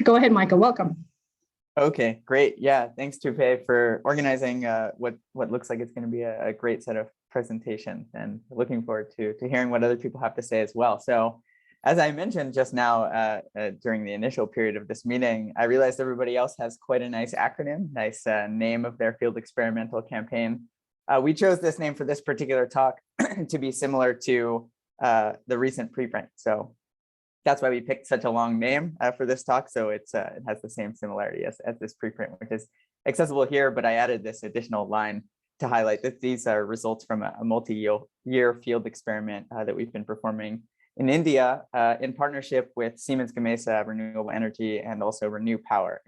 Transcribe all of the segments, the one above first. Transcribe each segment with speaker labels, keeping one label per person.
Speaker 1: Go ahead, Micah. Welcome.
Speaker 2: Okay, great. Yeah, thanks Tuhfe for organizing what looks like it's going to be a great set of presentations, and looking forward to hearing what other people have to say as well. So, as I mentioned just now during the initial period of this meeting, I realized everybody else has quite a nice acronym, nice name of their field experimental campaign. We chose this name for this particular talk to be similar to the recent preprint. So that's why we picked such a long name for this talk. So it has the same similarity as this preprint, which is accessible here, but I added this additional line to highlight that these are results from a multi-year field experiment that we've been performing in India in partnership with Siemens Gamesa Renewable Energy and also Renew Power,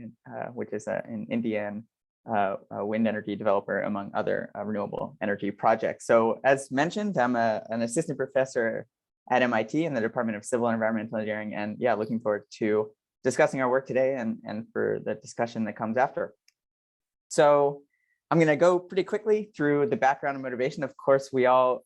Speaker 2: which is an Indian wind energy developer, among other renewable energy projects. So as mentioned, I'm an assistant professor at MIT in the Department of Civil and Environmental Engineering, and yeah, looking forward to discussing our work today and for the discussion that comes after. So I'm going to go pretty quickly through the background and motivation. Of course, we all,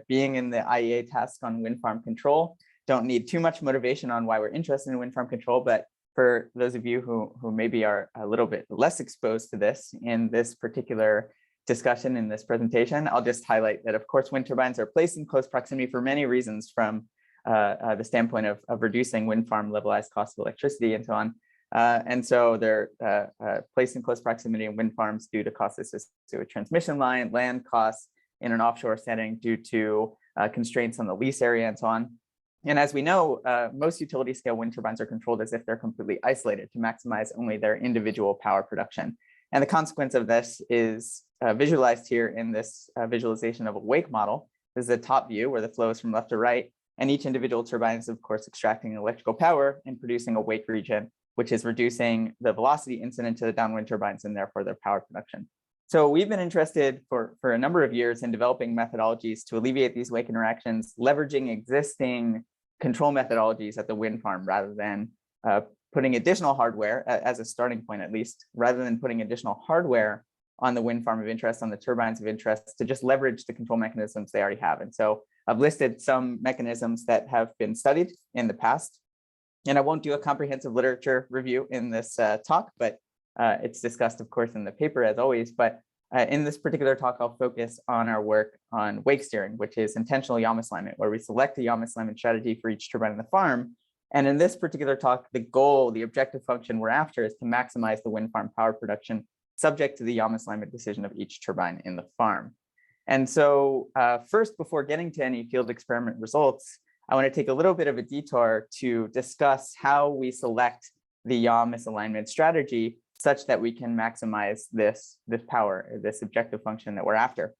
Speaker 2: being in the IEA task on wind farm control, don't need too much motivation on why we're interested in wind farm control, but for those of you who maybe are a little bit less exposed to this in this particular discussion in this presentation, I'll just highlight that, of course, wind turbines are placed in close proximity for many reasons, from the standpoint of reducing wind farm levelized cost of electricity and so on. And so they're placed in close proximity in wind farms due to costs associated with transmission line, land costs in an offshore setting due to constraints on the lease area and so on. And as we know, most utility scale wind turbines are controlled as if they're completely isolated to maximize only their individual power production. And the consequence of this is visualized here in this visualization of a wake model. This is a top view where the flow is from left to right, and each individual turbine is, of course, extracting electrical power and producing a wake region, which is reducing the velocity incident to the downwind turbines and therefore their power production. So we've been interested for a number of years in developing methodologies to alleviate these wake interactions, leveraging existing control methodologies at the wind farm rather than putting additional hardware, as a starting point at least, rather than putting additional hardware on the wind farm of interest, on the turbines of interest, to just leverage the control mechanisms they already have. And so I've listed some mechanisms that have been studied in the past. And I won't do a comprehensive literature review in this talk, but it's discussed, of course, in the paper as always. But in this particular talk, I'll focus on our work on wake steering, which is intentional yaw misalignment, where we select a yaw misalignment strategy for each turbine in the farm. And in this particular talk, the goal, the objective function we're after is to maximize the wind farm power production subject to the yaw misalignment decision of each turbine in the farm. And so first, before getting to any field experiment results, I want to take a little bit of a detour to discuss how we select the yaw misalignment strategy such that we can maximize this power, this objective function that we're after.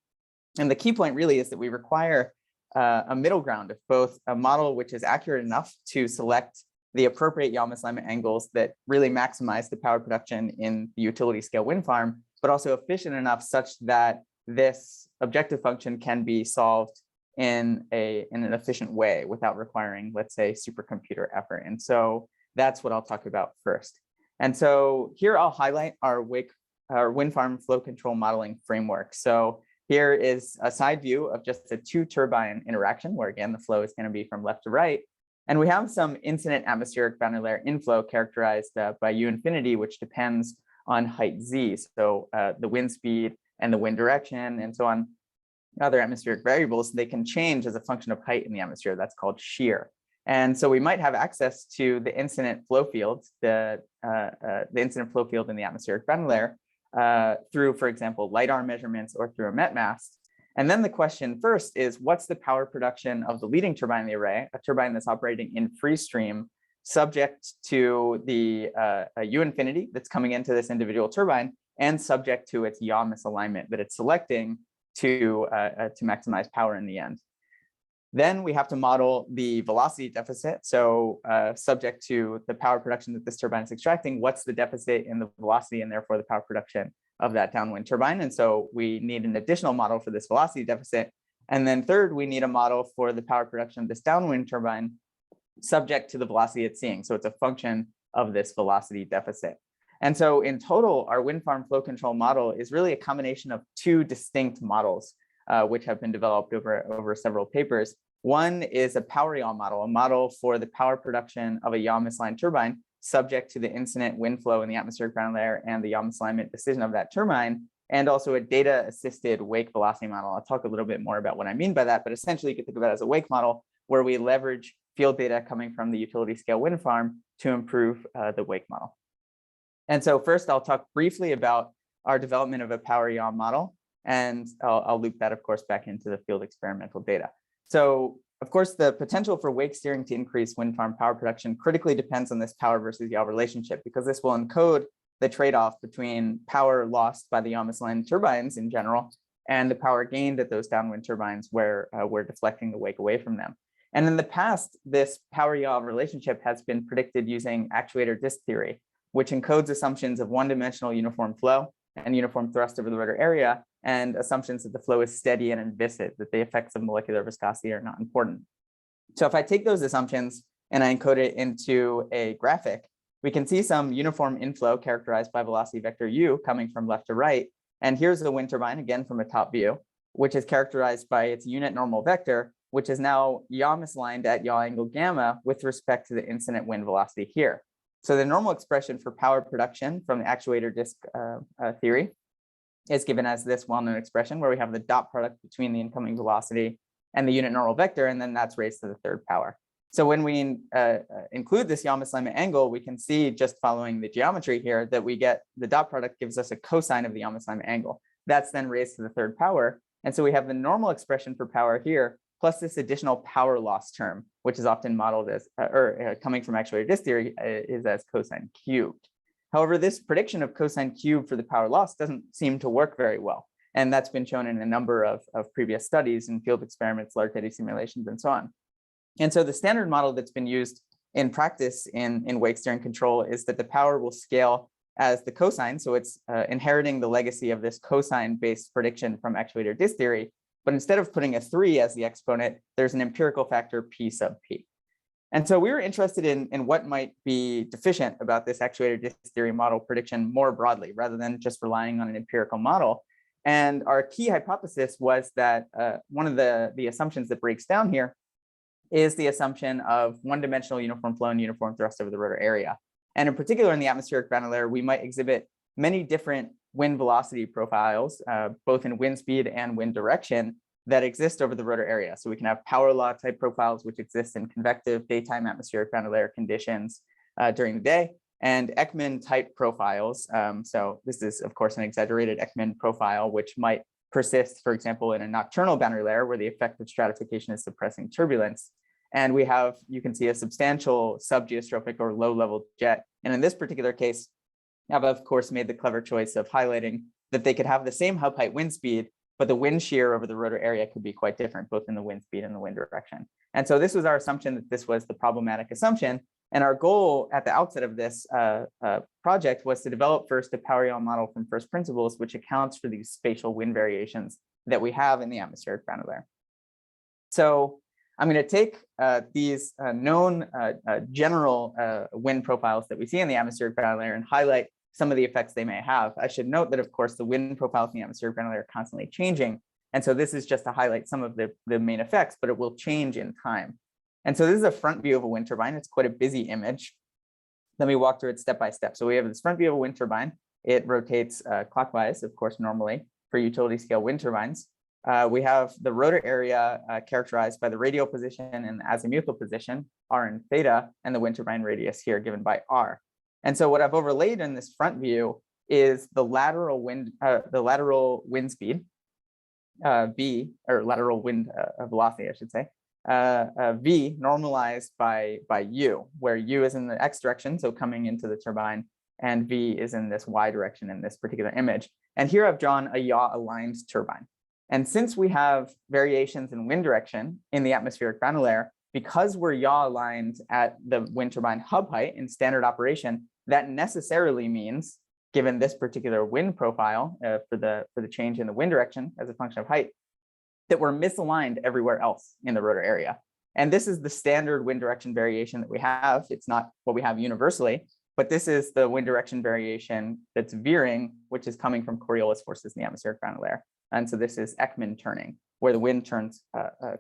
Speaker 2: And the key point really is that we require a middle ground of both a model which is accurate enough to select the appropriate yaw misalignment angles that really maximize the power production in the utility scale wind farm, but also efficient enough such that this objective function can be solved in an efficient way without requiring, let's say, supercomputer effort. And so that's what I'll talk about first. And so here I'll highlight our wind farm flow control modeling framework. So here is a side view of just a 2-turbine interaction, where again, the flow is going to be from left to right. And we have some incident atmospheric boundary layer inflow characterized by U infinity, which depends on height Z. So the wind speed and the wind direction and so on, other atmospheric variables, they can change as a function of height in the atmosphere. That's called shear. And so we might have access to the incident flow field, the incident flow field in the atmospheric boundary layer through, for example, LiDAR measurements or through a met mast. And then the question first is, what's the power production of the leading turbine in the array, a turbine that's operating in free stream, subject to the U infinity that's coming into this individual turbine and subject to its yaw misalignment that it's selecting to maximize power in the end. Then we have to model the velocity deficit. So subject to the power production that this turbine is extracting, what's the deficit in the velocity and therefore the power production of that downwind turbine? And so we need an additional model for this velocity deficit. And then third, we need a model for the power production of this downwind turbine subject to the velocity it's seeing. So it's a function of this velocity deficit. And so in total, our wind farm flow control model is really a combination of 2 distinct models, which have been developed over several papers. One is a power yaw model, a model for the power production of a yaw misaligned turbine subject to the incident wind flow in the atmospheric boundary layer and the yaw misalignment decision of that turbine, and also a data-assisted wake velocity model. I'll talk a little bit more about what I mean by that, but essentially you can think of it as a wake model where we leverage field data coming from the utility scale wind farm to improve the wake model. And so first I'll talk briefly about our development of a power yaw model, and I'll loop that, of course, back into the field experimental data. So, of course, the potential for wake steering to increase wind farm power production critically depends on this power versus yaw relationship, because this will encode the trade-off between power lost by the yaw misaligned turbines in general and the power gained at those downwind turbines where we're deflecting the wake away from them. And in the past, this power yaw relationship has been predicted using actuator disk theory, which encodes assumptions of one-dimensional uniform flow and uniform thrust over the rotor area, and assumptions that the flow is steady and inviscid, that the effects of molecular viscosity are not important. So if I take those assumptions and I encode it into a graphic, we can see some uniform inflow characterized by velocity vector u coming from left to right. And here's the wind turbine, again from a top view, which is characterized by its unit normal vector, which is now yaw misaligned at yaw angle gamma with respect to the incident wind velocity here. So the normal expression for power production from the actuator disk theory is given as this well-known expression where we have the dot product between the incoming velocity and the unit normal vector, and then that's raised to the third power. So when we include this yaw misalignment angle, we can see just following the geometry here that we get the dot product gives us a cosine of the yaw misalignment angle. That's then raised to the third power. And so we have the normal expression for power here, plus this additional power loss term, which is often modeled as, coming from actuator disk theory, is as cosine cubed. However, this prediction of cosine cubed for the power loss doesn't seem to work very well. And that's been shown in a number of previous studies and field experiments, large eddy simulations, and so on. And so the standard model that's been used in practice in wake steering control is that the power will scale as the cosine. So it's inheriting the legacy of this cosine-based prediction from actuator disk theory. But instead of putting a 3 as the exponent, there's an empirical factor p sub p. And so we were interested in what might be deficient about this actuator disk theory model prediction more broadly, rather than just relying on an empirical model. And our key hypothesis was that one of the assumptions that breaks down here is the assumption of one-dimensional uniform flow and uniform thrust over the rotor area. And in particular, in the atmospheric boundary layer, we might exhibit many different wind velocity profiles, both in wind speed and wind direction, that exist over the rotor area. So we can have power law type profiles, which exist in convective daytime atmospheric boundary layer conditions during the day, and Ekman type profiles. So this is, of course, an exaggerated Ekman profile, which might persist, for example, in a nocturnal boundary layer where the effect of stratification is suppressing turbulence. And we have, you can see a substantial subgeostrophic or low level jet. And in this particular case, I've of course made the clever choice of highlighting that they could have the same hub height wind speed, but the wind shear over the rotor area could be quite different, both in the wind speed and the wind direction. And so this was our assumption that this was the problematic assumption. And our goal at the outset of this project was to develop first a power yaw model from first principles, which accounts for these spatial wind variations that we have in the atmospheric boundary layer. So I'm going to take these known general wind profiles that we see in the atmospheric boundary layer and highlight some of the effects they may have. I should note that, of course, the wind profiles in the atmospheric boundary layer are constantly changing. And so this is just to highlight some of the main effects, but it will change in time. And so this is a front view of a wind turbine. It's quite a busy image. Let me walk through it step by step. So we have this front view of a wind turbine. It rotates clockwise, of course, normally for utility scale wind turbines. We have the rotor area characterized by the radial position and the azimuthal position, r and theta, and the wind turbine radius here given by r. And so what I've overlaid in this front view is the lateral wind speed, v, or lateral wind velocity, I should say, v normalized by u, where u is in the x direction, so coming into the turbine, and v is in this y direction in this particular image. And here I've drawn a yaw aligned turbine. And since we have variations in wind direction in the atmospheric boundary layer, because we're yaw aligned at the wind turbine hub height in standard operation, that necessarily means, given this particular wind profile for the change in the wind direction as a function of height, that we're misaligned everywhere else in the rotor area. And this is the standard wind direction variation that we have. It's not what we have universally, but this is the wind direction variation that's veering, which is coming from Coriolis forces in the atmospheric boundary layer. And so this is Ekman turning, where the wind turns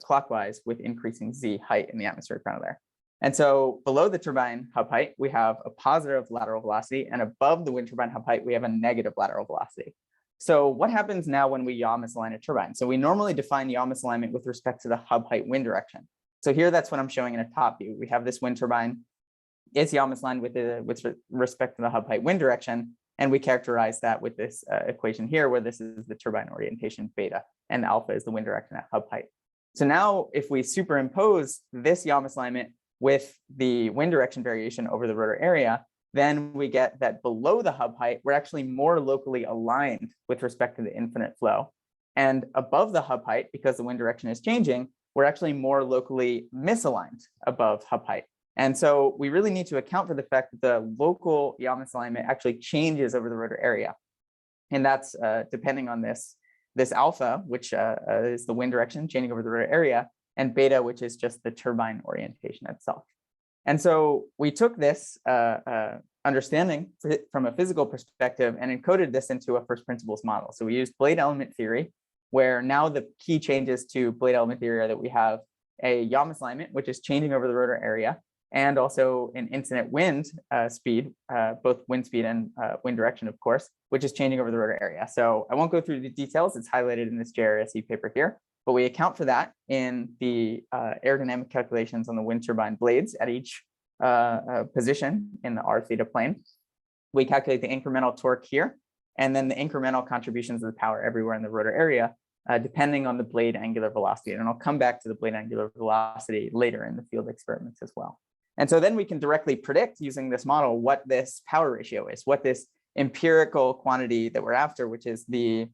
Speaker 2: clockwise with increasing Z height in the atmospheric ground layer. And so below the turbine hub height, we have a positive lateral velocity, and above the wind turbine hub height, we have a negative lateral velocity. So what happens now when we yaw misalign a turbine? So we normally define yaw misalignment with respect to the hub height wind direction. So here, that's what I'm showing in a top view. We have this wind turbine. It's yaw misaligned with respect to the hub height wind direction. And we characterize that with this equation here, where this is the turbine orientation beta, and alpha is the wind direction at hub height. So now if we superimpose this yaw misalignment with the wind direction variation over the rotor area, then we get that below the hub height, we're actually more locally aligned with respect to the infinite flow. And above the hub height, because the wind direction is changing, we're actually more locally misaligned above hub height. And so we really need to account for the fact that the local yaw misalignment actually changes over the rotor area. And that's depending on this alpha, which is the wind direction changing over the rotor area, and beta, which is just the turbine orientation itself. And so we took this understanding from a physical perspective and encoded this into a first principles model. So we used blade element theory, where now the key changes to blade element theory are that we have a yaw misalignment, which is changing over the rotor area, and also an incident wind speed, both wind speed and wind direction, of course, which is changing over the rotor area. So I won't go through the details. It's highlighted in this JRSE paper here, but we account for that in the aerodynamic calculations on the wind turbine blades at each position in the R theta plane. We calculate the incremental torque here, and then the incremental contributions of the power everywhere in the rotor area, depending on the blade angular velocity. And I'll come back to the blade angular velocity later in the field experiments as well. And so then we can directly predict using this model what this power ratio is, what this empirical quantity that we're after, which is the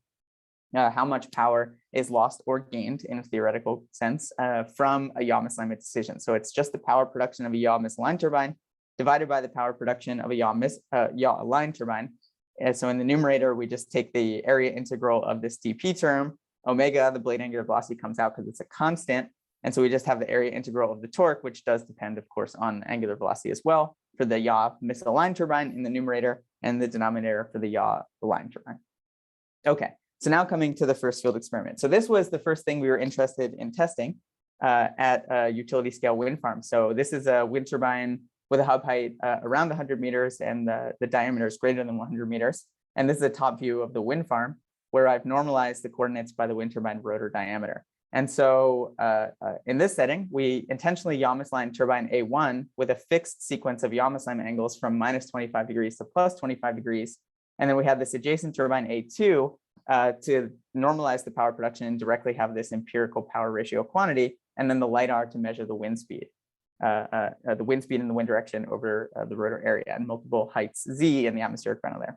Speaker 2: how much power is lost or gained in a theoretical sense from a yaw misalignment decision. So it's just the power production of a yaw misaligned turbine divided by the power production of a yaw aligned turbine. And so in the numerator, we just take the area integral of this dp term, omega, the blade angular velocity comes out because it's a constant. And so we just have the area integral of the torque, which does depend, of course, on angular velocity as well for the yaw misaligned turbine in the numerator, and the denominator for the yaw aligned turbine. Okay, so now coming to the first field experiment. So this was the first thing we were interested in testing at a utility scale wind farm. So this is a wind turbine with a hub height around 100 meters, and the diameter is greater than 100 meters. And this is a top view of the wind farm, where I've normalized the coordinates by the wind turbine rotor diameter. And so in this setting, we intentionally yaw misaligned turbine A1 with a fixed sequence of yaw misalignment angles from -25 degrees to +25 degrees. And then we have this adjacent turbine A2 to normalize the power production and directly have this empirical power ratio quantity, and then the LiDAR to measure the wind speed and the wind direction over the rotor area and multiple heights Z in the atmospheric ground layer.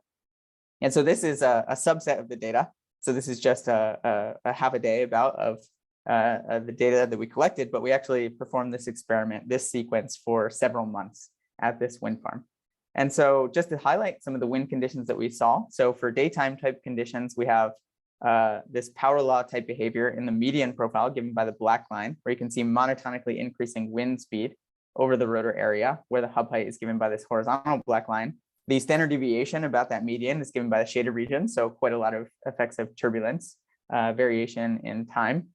Speaker 2: And so this is a subset of the data. So this is just a half a day about of the data that we collected, but we actually performed this experiment, this sequence, for several months at this wind farm. And so just to highlight some of the wind conditions that we saw. So for daytime type conditions, we have this power law type behavior in the median profile given by the black line, where you can see monotonically increasing wind speed over the rotor area, where the hub height is given by this horizontal black line. The standard deviation about that median is given by the shaded region, so quite a lot of effects of turbulence, variation in time.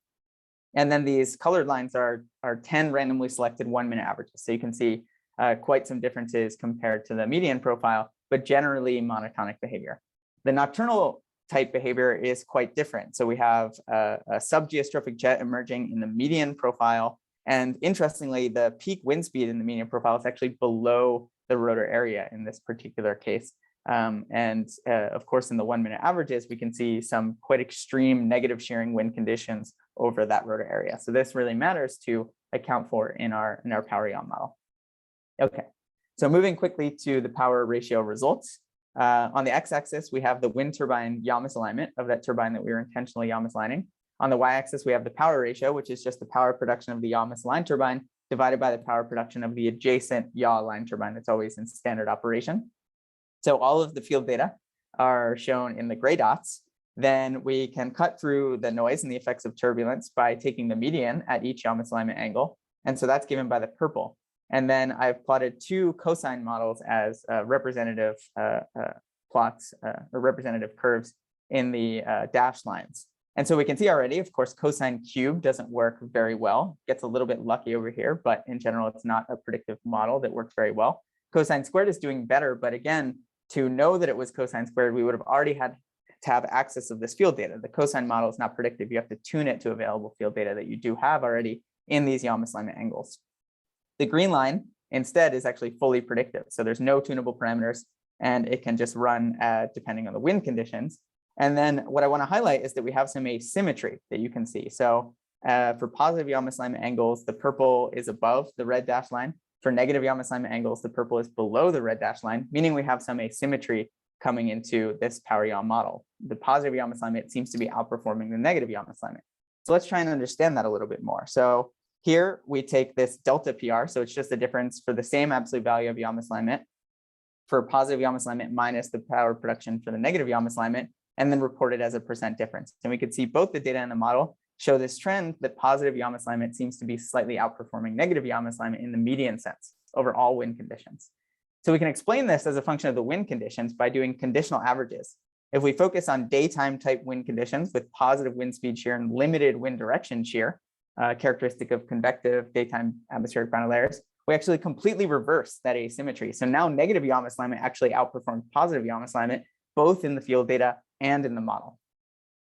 Speaker 2: And then these colored lines are 10 randomly selected 1 minute averages. So you can see quite some differences compared to the median profile, but generally monotonic behavior. The nocturnal type behavior is quite different. So we have a subgeostrophic jet emerging in the median profile. And interestingly, the peak wind speed in the median profile is actually below the rotor area in this particular case. Of course, in the 1 minute averages, we can see some quite extreme negative shearing wind conditions over that rotor area. So this really matters to account for in our power yaw model. Okay, so moving quickly to the power ratio results. On the x-axis, we have the wind turbine yaw misalignment of that turbine that we were intentionally yaw misaligning. On the y-axis, we have the power ratio, which is just the power production of the yaw misaligned turbine divided by the power production of the adjacent yaw aligned turbine that's always in standard operation. So all of the field data are shown in the gray dots. Then we can cut through the noise and the effects of turbulence by taking the median at each yaw misalignment angle. And so that's given by the purple. And then I've plotted two cosine models as representative plots or representative curves in the dashed lines. And so we can see already, of course, cosine cubed doesn't work very well. Gets a little bit lucky over here, but in general, it's not a predictive model that works very well. Cosine squared is doing better, but again, to know that it was cosine squared, we would have already had to have access of this field data. The cosine model is not predictive. You have to tune it to available field data that you do have already in these yaw misalignment angles. The green line instead is actually fully predictive. So there's no tunable parameters, and it can just run depending on the wind conditions. And then what I want to highlight is that we have some asymmetry that you can see. So for positive yaw misalignment angles, the purple is above the red dashed line. For negative yaw misalignment angles, the purple is below the red dashed line, meaning we have some asymmetry coming into this power yaw model. The positive yaw misalignment seems to be outperforming the negative yaw misalignment. So let's try and understand that a little bit more. So here we take this delta PR, so it's just the difference for the same absolute value of yaw misalignment for positive yaw misalignment minus the power production for the negative yaw misalignment, and then report it as a percent difference. And we could see both the data and the model show this trend that positive yaw misalignment seems to be slightly outperforming negative yaw misalignment in the median sense over all wind conditions. So we can explain this as a function of the wind conditions by doing conditional averages. If we focus on daytime type wind conditions with positive wind speed shear and limited wind direction shear, characteristic of convective daytime atmospheric boundary layers, we actually completely reverse that asymmetry. So now negative yaw misalignment actually outperforms positive yaw misalignment, both in the field data and in the model.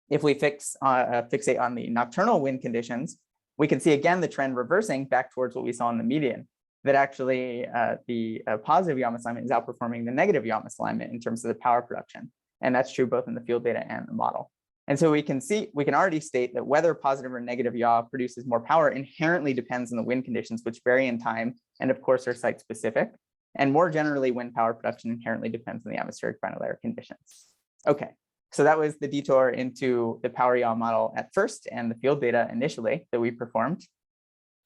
Speaker 2: If we fixate on the nocturnal wind conditions, we can see again the trend reversing back towards what we saw in the median, that actually the positive yaw misalignment is outperforming the negative yaw misalignment in terms of the power production. And that's true both in the field data and the model. And so we can already state that whether positive or negative yaw produces more power inherently depends on the wind conditions, which vary in time and of course are site specific. And more generally, wind power production inherently depends on the atmospheric boundary layer conditions. Okay, so that was the detour into the power yaw model at first and the field data initially that we performed.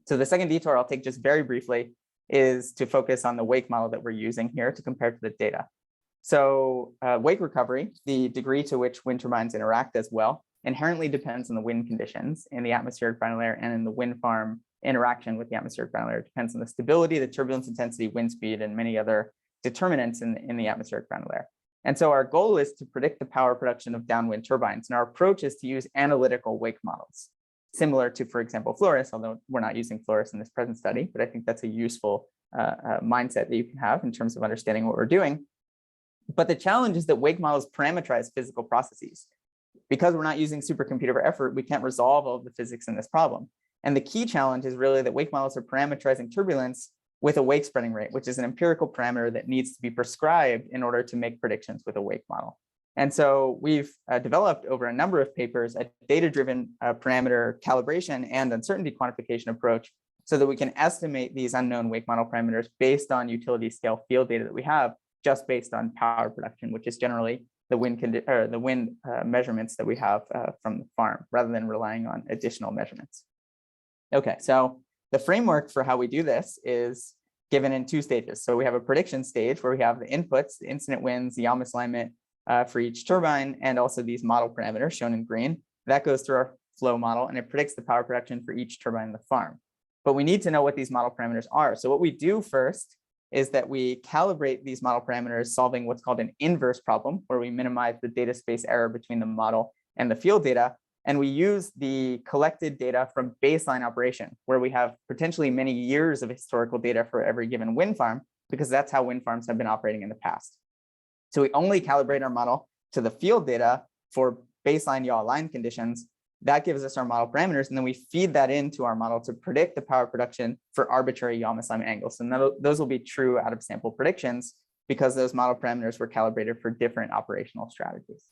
Speaker 2: So the second detour I'll take just very briefly is to focus on the wake model that we're using here to compare to the data. So wake recovery, the degree to which wind turbines interact as well, inherently depends on the wind conditions in the atmospheric boundary layer and in the wind farm interaction with the atmospheric boundary layer. It depends on the stability, the turbulence intensity, wind speed, and many other determinants in the atmospheric boundary layer. And so our goal is to predict the power production of downwind turbines. And our approach is to use analytical wake models, similar to, for example, Flores, although we're not using Flores in this present study, but I think that's a useful mindset that you can have in terms of understanding what we're doing. But the challenge is that wake models parameterize physical processes. Because we're not using supercomputer for effort, we can't resolve all of the physics in this problem. And the key challenge is really that wake models are parameterizing turbulence with a wake spreading rate, which is an empirical parameter that needs to be prescribed in order to make predictions with a wake model. And so we've developed over a number of papers a data-driven parameter calibration and uncertainty quantification approach so that we can estimate these unknown wake model parameters based on utility scale field data that we have, just based on power production, which is generally the wind measurements that we have from the farm, rather than relying on additional measurements. Okay, so the framework for how we do this is given in two stages. So we have a prediction stage where we have the inputs, the incident winds, the yaw misalignment for each turbine, and also these model parameters shown in green. That goes through our flow model and it predicts the power production for each turbine in the farm. But we need to know what these model parameters are. So what we do first is that we calibrate these model parameters solving what's called an inverse problem, where we minimize the data space error between the model and the field data. And we use the collected data from baseline operation, where we have potentially many years of historical data for every given wind farm, because that's how wind farms have been operating in the past. So we only calibrate our model to the field data for baseline yaw line conditions. That gives us our model parameters, and then we feed that into our model to predict the power production for arbitrary yaw misalignment angles. And those will be true out of sample predictions because those model parameters were calibrated for different operational strategies.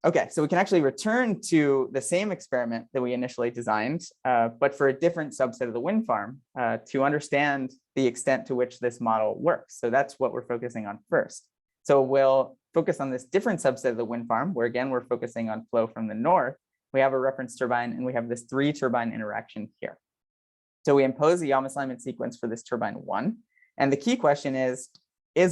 Speaker 2: Okay, so we can actually return to the same experiment that we initially designed, but for a different subset of the wind farm to understand the extent to which this model works. So that's what we're focusing on first. So we'll focus on this different subset of the wind farm, where again, we're focusing on flow from the north. We have a reference turbine and we have this 3-turbine interaction here. So we impose a yaw misalignment sequence for this turbine 1. And the key question is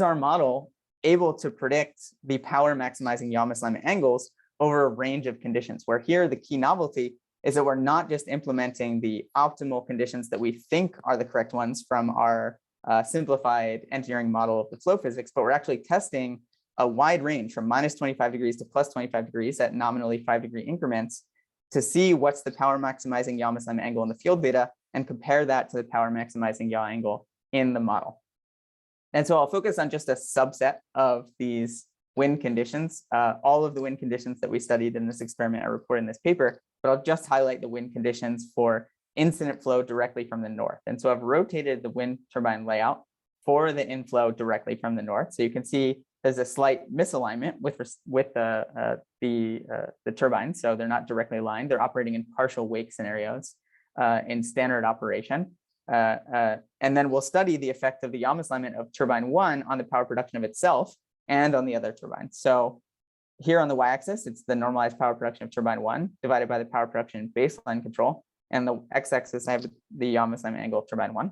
Speaker 2: our model able to predict the power maximizing yaw misalignment angles over a range of conditions, where here the key novelty is that we're not just implementing the optimal conditions that we think are the correct ones from our simplified engineering model of the flow physics, but we're actually testing a wide range from -25 degrees to +25 degrees at nominally 5-degree increments to see what's the power maximizing yaw misalignment angle in the field data and compare that to the power maximizing yaw angle in the model. And so I'll focus on just a subset of these wind conditions. All of the wind conditions that we studied in this experiment are reported in this paper, but I'll just highlight the wind conditions for incident flow directly from the north. And so I've rotated the wind turbine layout for the inflow directly from the north. So you can see there's a slight misalignment with the turbines. So they're not directly aligned. They're operating in partial wake scenarios in standard operation. And then we'll study the effect of the yaw misalignment of turbine 1 on the power production of itself and on the other turbines. So here on the y-axis, it's the normalized power production of turbine 1 divided by the power production baseline control. And the x-axis, I have the yaw misalignment angle of turbine 1.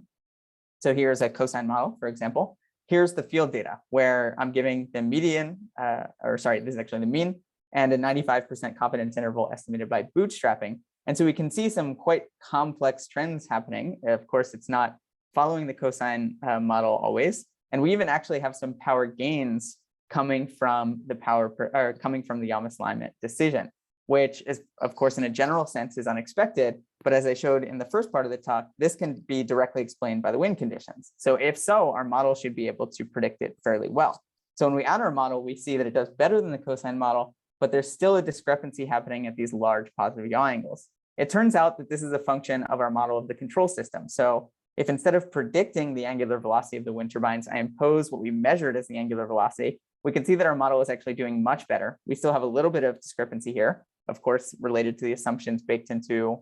Speaker 2: So here's a cosine model, for example. Here's the field data where I'm giving the median, this is actually the mean, and a 95% confidence interval estimated by bootstrapping. And so we can see some quite complex trends happening. Of course, it's not following the cosine model always. And we even actually have some power gains coming from the yaw misalignment decision, which is, of course, in a general sense is unexpected. But as I showed in the first part of the talk, this can be directly explained by the wind conditions. So if so, our model should be able to predict it fairly well. So when we add our model, we see that it does better than the cosine model, but there's still a discrepancy happening at these large positive yaw angles. It turns out that this is a function of our model of the control system. So if instead of predicting the angular velocity of the wind turbines, I impose what we measured as the angular velocity, we can see that our model is actually doing much better. We still have a little bit of discrepancy here, of course, related to the assumptions baked into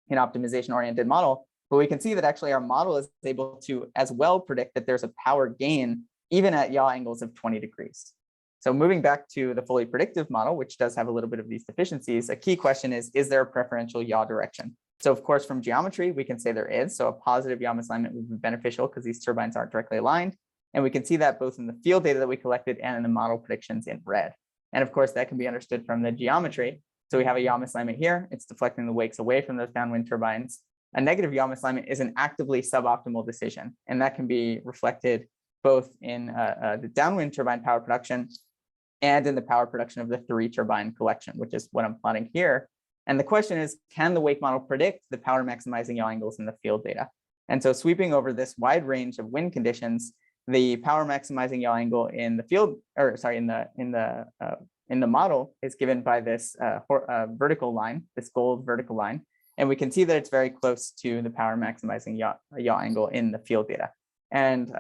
Speaker 2: an optimization-oriented model, but we can see that actually our model is able to as well predict that there's a power gain even at yaw angles of 20 degrees. So moving back to the fully predictive model, which does have a little bit of these deficiencies, a key question is there a preferential yaw direction? So of course, from geometry, we can say there is. So a positive yaw misalignment would be beneficial because these turbines aren't directly aligned. And we can see that both in the field data that we collected and in the model predictions in red. And of course, that can be understood from the geometry. So we have a yaw misalignment here. It's deflecting the wakes away from those downwind turbines. A negative yaw misalignment is an actively suboptimal decision. And that can be reflected both in the downwind turbine power production and in the power production of the 3 turbine collection, which is what I'm plotting here. And the question is, can the wake model predict the power maximizing yaw angles in the field data? And so sweeping over this wide range of wind conditions, the power maximizing yaw angle in the field, or sorry, in the model is given by this vertical line, this gold vertical line. And we can see that it's very close to the power maximizing yaw angle in the field data. And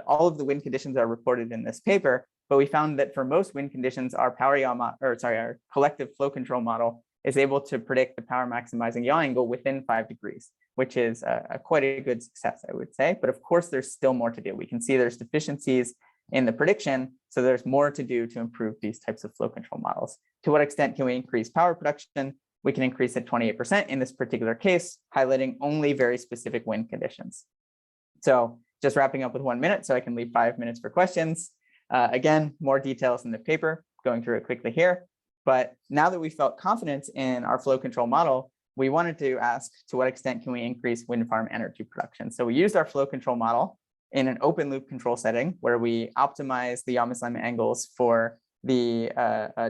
Speaker 2: all of the wind conditions are reported in this paper, but we found that for most wind conditions, our our collective flow control model is able to predict the power maximizing yaw angle within 5 degrees, which is quite a good success, I would say. But of course, there's still more to do. We can see there's deficiencies in the prediction, so there's more to do to improve these types of flow control models. To what extent can we increase power production? We can increase it 28% in this particular case, highlighting only very specific wind conditions. So just wrapping up with 1 minute so I can leave 5 minutes for questions. Again, more details in the paper, going through it quickly here. But now that we felt confidence in our flow control model, we wanted to ask, to what extent can we increase wind farm energy production? So we used our flow control model in an open loop control setting where we optimize the yaw misalignment angles for the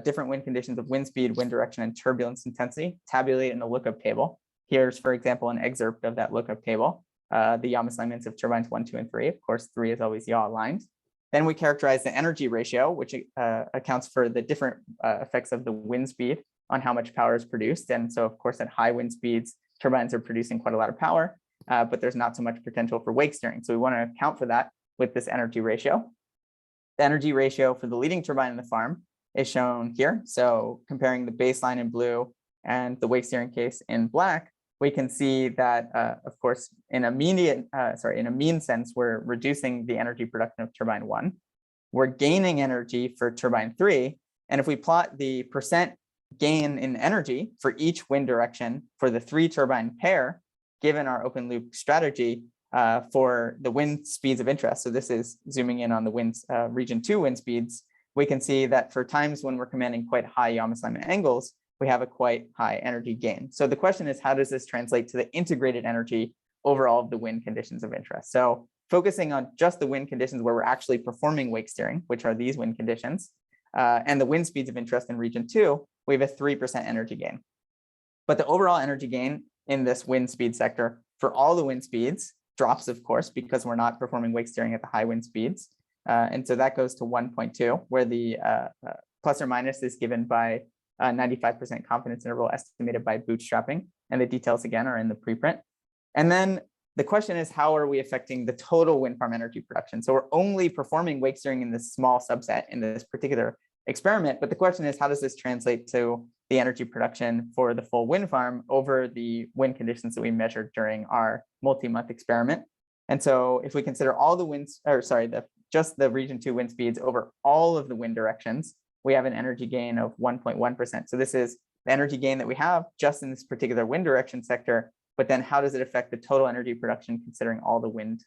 Speaker 2: different wind conditions of wind speed, wind direction, and turbulence intensity, tabulated in a lookup table. Here's, for example, an excerpt of that lookup table. The yaw misalignments of turbines 1, 2, and 3. Of course, 3 is always yaw aligned. Then we characterize the energy ratio, which accounts for the different effects of the wind speed on how much power is produced. And so, of course, at high wind speeds, turbines are producing quite a lot of power, but there's not so much potential for wake steering. So we want to account for that with this energy ratio. The energy ratio for the leading turbine in the farm is shown here. So comparing the baseline in blue and the wake steering case in black, we can see that, of course, in a mean sense, we're reducing the energy production of turbine 1. We're gaining energy for turbine 3. And if we plot the percent gain in energy for each wind direction for the 3 turbine pair, given our open loop strategy for the wind speeds of interest, so this is zooming in on the winds, region 2 wind speeds, we can see that for times when we're commanding quite high yaw misalignment angles, we have a quite high energy gain. So the question is, how does this translate to the integrated energy over all of the wind conditions of interest? So focusing on just the wind conditions where we're actually performing wake steering, which are these wind conditions, and the wind speeds of interest in region 2, we have a 3% energy gain. But the overall energy gain in this wind speed sector for all the wind speeds drops, of course, because we're not performing wake steering at the high wind speeds. And so that goes to 1.2, where the plus or minus is given by 95% confidence interval estimated by bootstrapping. And the details, again, are in the preprint. And then the question is, how are we affecting the total wind farm energy production? So we're only performing wake steering in this small subset in this particular experiment. But the question is, how does this translate to the energy production for the full wind farm over the wind conditions that we measured during our multi-month experiment? And so if we consider all the winds, or sorry, just the region 2 wind speeds over all of the wind directions, we have an energy gain of 1.1%. So this is the energy gain that we have just in this particular wind direction sector. But then how does it affect the total energy production considering all the wind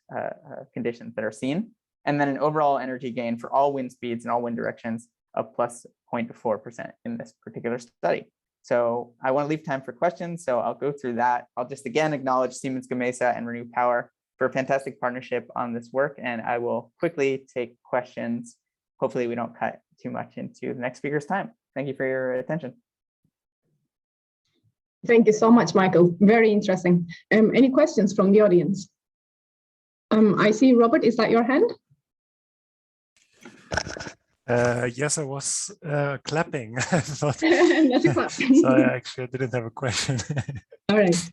Speaker 2: conditions that are seen? And then an overall energy gain for all wind speeds and all wind directions of plus 0.4% in this particular study. So I want to leave time for questions, so I'll go through that. I'll just again acknowledge Siemens Gamesa and Renew Power for a fantastic partnership on this work, and I will quickly take questions. Hopefully we don't cut too much into the next speaker's time. Thank you for your attention.
Speaker 1: Thank you so much, Michael. Very interesting. Any questions from the audience? I see, Robert, is that your hand?
Speaker 3: Yes, I was clapping. I thought,
Speaker 1: So
Speaker 3: I didn't have a question.
Speaker 1: All right.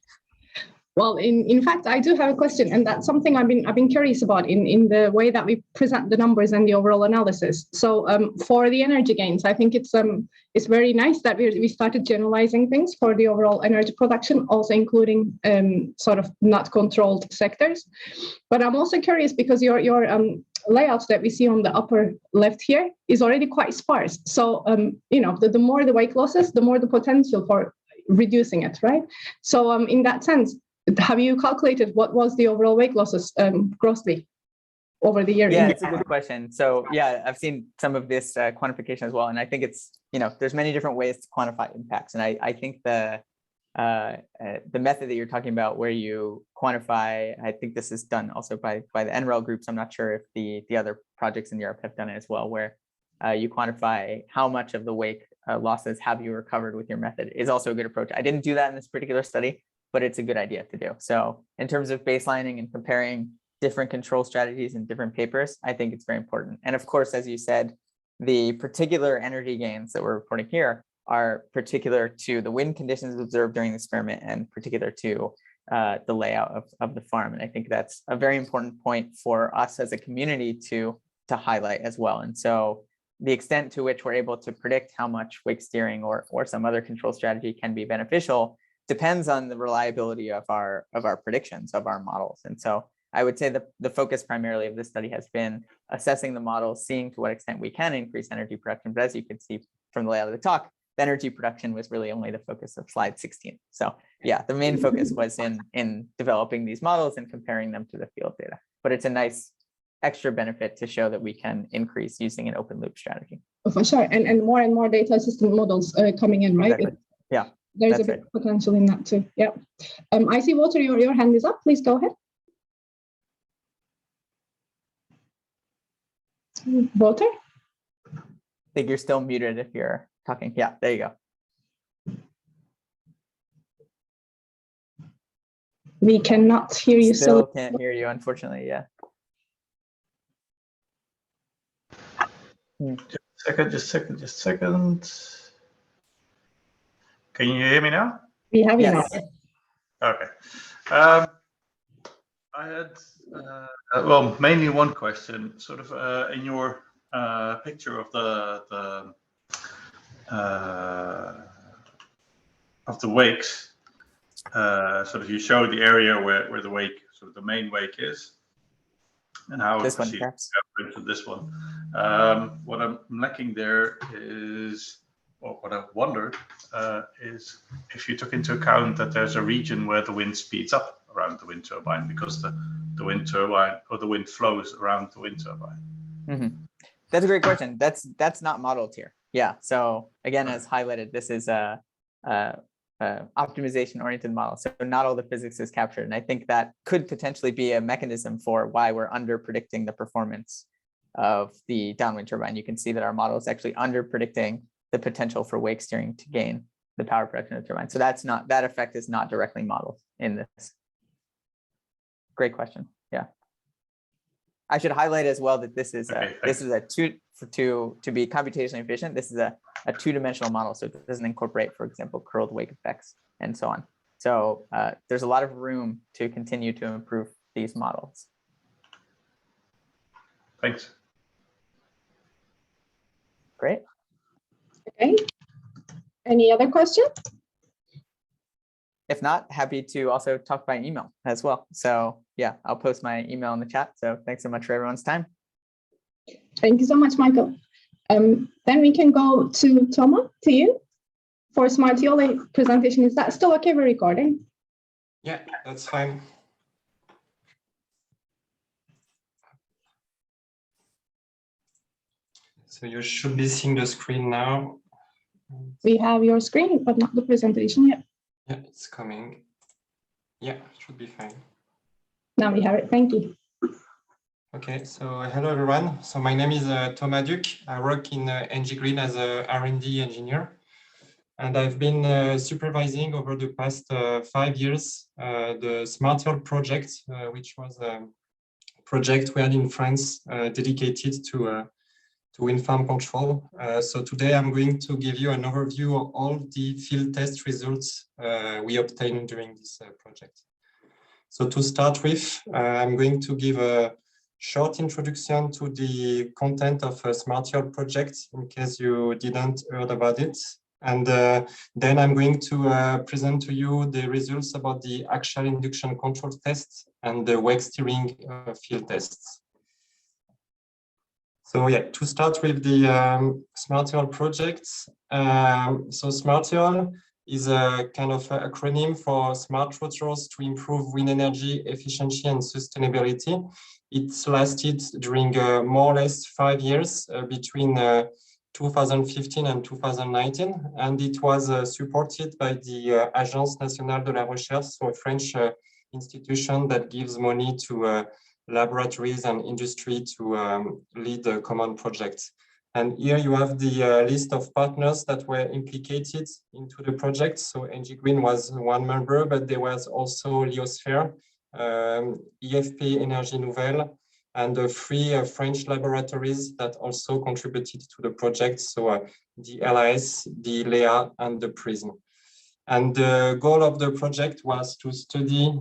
Speaker 1: Well, in fact, I do have a question, and that's something I've been curious about in the way that we present the numbers and the overall analysis. So for the energy gains, I think it's very nice that we started generalizing things for the overall energy production, also including sort of not controlled sectors. But I'm also curious because your layouts that we see on the upper left here is already quite sparse. So you know, the more the wake losses, the more the potential for reducing it, right? So in that sense, have you calculated what was the overall wake losses grossly over the year?
Speaker 2: Yeah, it's a good question. So yeah, I've seen some of this quantification as well. And I think it's, you know, there's many different ways to quantify impacts. And I think the method that you're talking about where you quantify, I think this is done also by the NREL groups. I'm not sure if the other projects in Europe have done it as well, where you quantify how much of the wake losses have you recovered with your method is also a good approach. I didn't do that in this particular study, but it's a good idea to do. So in terms of baselining and comparing different control strategies in different papers, I think it's very important. And of course, as you said, the particular energy gains that we're reporting here are particular to the wind conditions observed during the experiment and particular to the layout of the farm. And I think that's a very important point for us as a community to highlight as well. And so the extent to which we're able to predict how much wake steering or some other control strategy can be beneficial depends on the reliability of our predictions of our models. And so I would say the focus primarily of this study has been assessing the models, seeing to what extent we can increase energy production. But as you could see from the layout of the talk, the energy production was really only the focus of slide 16. So yeah, the main focus was in developing these models and comparing them to the field data. But it's a nice extra benefit to show that we can increase using an open loop strategy.
Speaker 1: Oh, for sure, and more data assistant models coming in, right?
Speaker 2: Exactly. Yeah.
Speaker 1: There's a big potential in that too. Yeah. I see, Walter, your hand is up. Please go ahead. Walter?
Speaker 2: I think you're still muted if you're talking. Yeah, there you go.
Speaker 1: We cannot hear you.
Speaker 2: Still can't hear you, unfortunately. Yeah.
Speaker 4: Just a second. Can you hear me now?
Speaker 1: We have you
Speaker 2: Yes.
Speaker 1: now.
Speaker 4: Okay. I had, well, mainly one question, sort of in your picture of the wakes, sort of you show the area where the wake, sort of the main wake is, and how
Speaker 2: This
Speaker 4: it
Speaker 2: one,
Speaker 4: proceeds
Speaker 2: perhaps.
Speaker 4: into this one. What I'm lacking there is, or what I wondered is if you took into account that there's a region where the wind speeds up around the wind turbine because the wind turbine or the wind flows around the wind turbine.
Speaker 2: Mm-hmm. That's a great question. That's not modeled here. Yeah. So again, as highlighted, this is a optimization-oriented model. So not all the physics is captured. And I think that could potentially be a mechanism for why we're under predicting the performance of the downwind turbine. You can see that our model is actually under predicting the potential for wake steering to gain the power production of turbines. So that effect is not directly modeled in this. Great question. Yeah. I should highlight as well that this is to be computationally efficient. This is a two-dimensional model, so it doesn't incorporate, for example, curled wake effects and so on. So there's a lot of room to continue to improve these models.
Speaker 4: Thanks.
Speaker 2: Great.
Speaker 1: Okay. Any other questions?
Speaker 2: If not, happy to also talk by email as well. So yeah, I'll post my email in the chat. So thanks so much for everyone's time.
Speaker 1: Thank you so much, Michael. Then we can go to Thomas, to you, for SMARTEOLE presentation. Is that still okay for recording?
Speaker 5: Yeah, that's fine. So you should be seeing the screen now.
Speaker 1: We have your screen, but not the presentation yet.
Speaker 5: Yeah, it's coming. Yeah, it should be fine.
Speaker 1: Now we have it. Thank you.
Speaker 5: Okay, so hello everyone. So my name is Thomas Duc. I work in ENGIE Green as a R&D engineer. And I've been supervising over the past 5 years the SMARTEOLE project, which was a project we had in France dedicated to wind farm control. So today I'm going to give you an overview of all the field test results we obtained during this project. So to start with, I'm going to give a short introduction to the content of a SMARTEOLE project in case you didn't heard about it. And then I'm going to present to you the results about the axial induction control test and the wake steering field tests. So yeah, to start with the SMARTEOLE project. So SMARTEOLE is a kind of acronym for Smart Rotors to Improve Wind Energy Efficiency and Sustainability. It's lasted during more or less 5 years between 2015 and 2019, and it was supported by the Agence Nationale de la Recherche, so a French institution that gives money to laboratories and industry to lead the common projects. And here you have the list of partners that were implicated into the project. So ENGIE Green was one member, but there was also Lyosphère, IFP Énergie Nouvelle, and 3 French laboratories that also contributed to the project. So the LIS, the LEA, and the PRISM. And the goal of the project was to study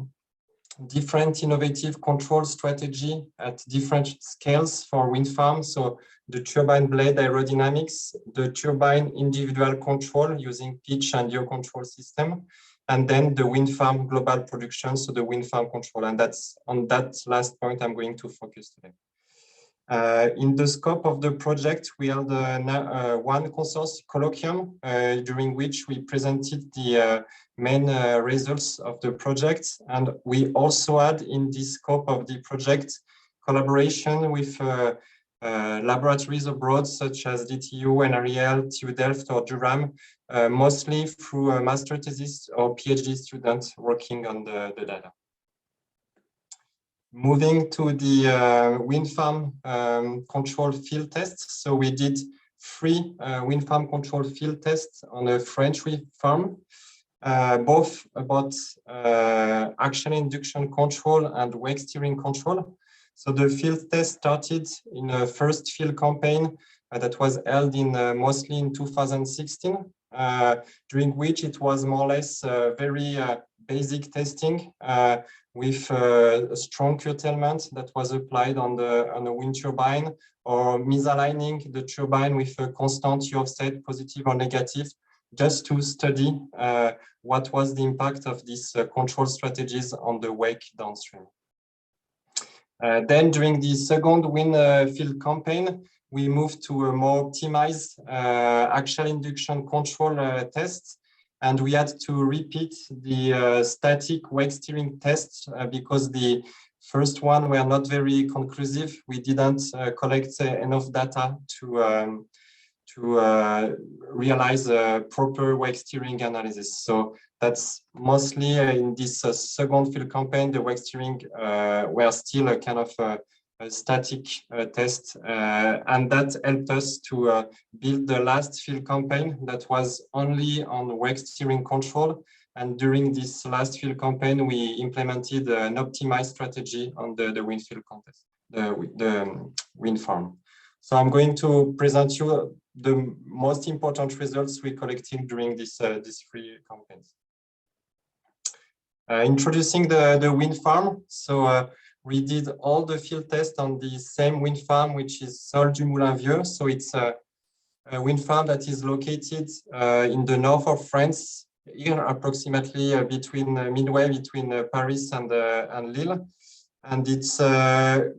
Speaker 5: different innovative control strategy at different scales for wind farms. So the turbine blade aerodynamics, the turbine individual control using pitch and yaw control system, and then the wind farm global production, so the wind farm control. And that's on that last point I'm going to focus today. In the scope of the project, we held one consortium colloquium during which we presented the main results of the project. And we also had in the scope of the project collaboration with laboratories abroad, such as DTU, NREL, TU Delft, or Durham, mostly through a master thesis or PhD students working on the data. Moving to the wind farm control field tests. So we did 3 wind farm control field tests on a French wind farm, both about axial induction control and wake steering control. So the field test started in a first field campaign that was held in mostly in 2016, during which it was more or less very basic testing with a strong curtailment that was applied on the wind turbine, or misaligning the turbine with a constant yaw offset, positive or negative, just to study what was the impact of these control strategies on the wake downstream. Then during the second wind field campaign, we moved to a more optimized axial induction control test. And we had to repeat the static wake steering tests because the first one were not very conclusive. We didn't collect enough data to realize a proper wake steering analysis. So that's mostly in this second field campaign, the wake steering were still kind of static test, and that helped us to build the last field campaign that was only on wake steering control. And during this last field campaign, we implemented an optimized strategy on the wind field contest, the wind farm. So I'm going to present you the most important results we collected during these 3 campaigns. Introducing the wind farm. So we did all the field tests on the same wind farm, which is Sol du Moulin Vieux. So it's a wind farm that is located in the north of France, here approximately between midway between Paris and Lille. And it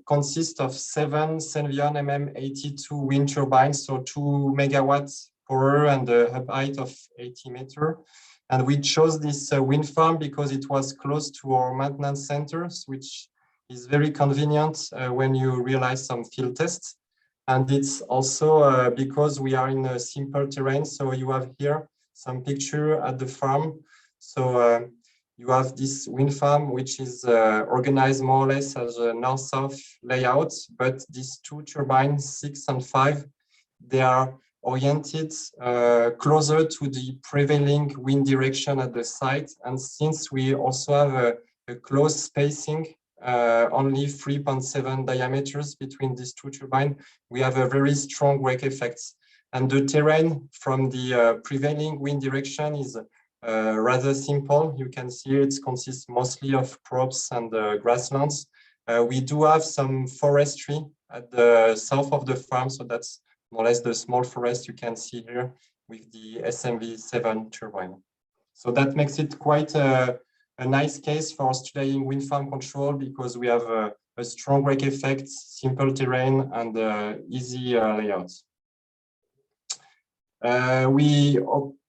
Speaker 5: consists of 7 Senvion MM82 wind turbines, so 2 megawatts power and a hub height of 80 meters. And we chose this wind farm because it was close to our maintenance centers, which is very convenient when you realize some field tests. And it's also because we are in a simple terrain. So you have here some picture at the farm. So you have this wind farm, which is organized more or less as a north-south layout, but these 2 turbines, 6 and 5, they are oriented closer to the prevailing wind direction at the site. And since we also have a close spacing, only 3.7 diameters between these 2 turbines, we have a very strong wake effect. And the terrain from the prevailing wind direction is rather simple. You can see it consists mostly of crops and grasslands. We do have some forestry at the south of the farm, so that's more or less the small forest you can see here with the SMV7 turbine. So that makes it quite a nice case for studying wind farm control, because we have a strong wake effect, simple terrain, and easy layouts.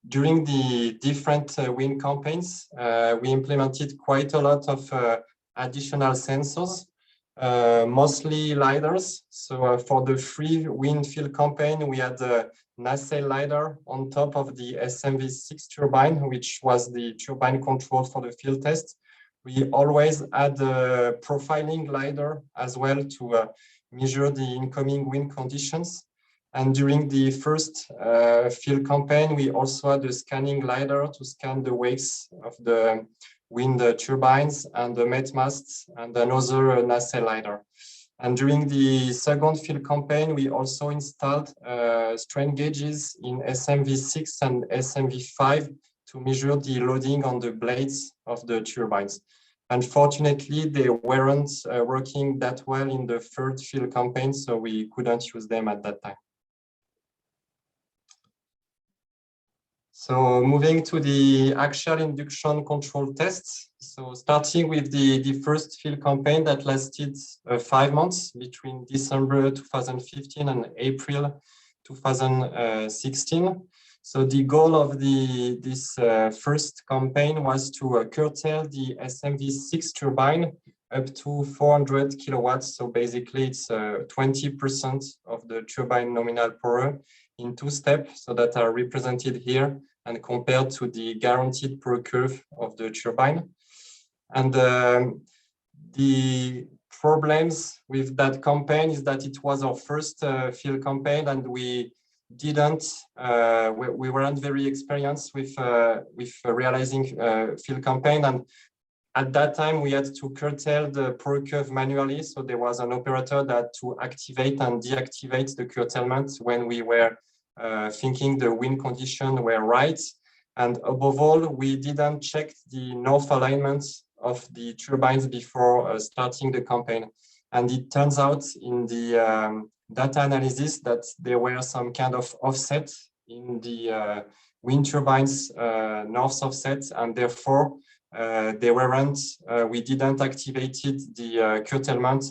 Speaker 5: During the different wind campaigns, we implemented quite a lot of additional sensors, mostly LiDARs. So for the 3 wind field campaign, we had a nacelle LiDAR on top of the SMV6 turbine, which was the turbine control for the field test. We always had a profiling LiDAR as well to measure the incoming wind conditions. And during the first field campaign, we also had a scanning LiDAR to scan the wakes of the wind turbines and the met masts, and another nacelle LiDAR. And during the second field campaign, we also installed strain gauges in SMV6 and SMV5 to measure the loading on the blades of the turbines. Unfortunately, they weren't working that well in the third field campaign, so we couldn't use them at that time. So moving to the actual induction control tests. So starting with the first field campaign that lasted 5 months between December 2015 and April 2016. So the goal of this first campaign was to curtail the SMV6 turbine up to 400 kilowatts. So basically it's 20% of the turbine nominal power in 2 steps, so that are represented here and compared to the guaranteed power curve of the turbine. And the problems with that campaign is that it was our first field campaign, and we weren't very experienced with realizing field campaign. And at that time, we had to curtail the power curve manually. So there was an operator that to activate and deactivate the curtailment when we were thinking the wind conditions were right. And above all, we didn't check the north alignment of the turbines before starting the campaign. And it turns out in the data analysis that there were some kind of offset in the wind turbines north offset, and therefore we didn't activate the curtailment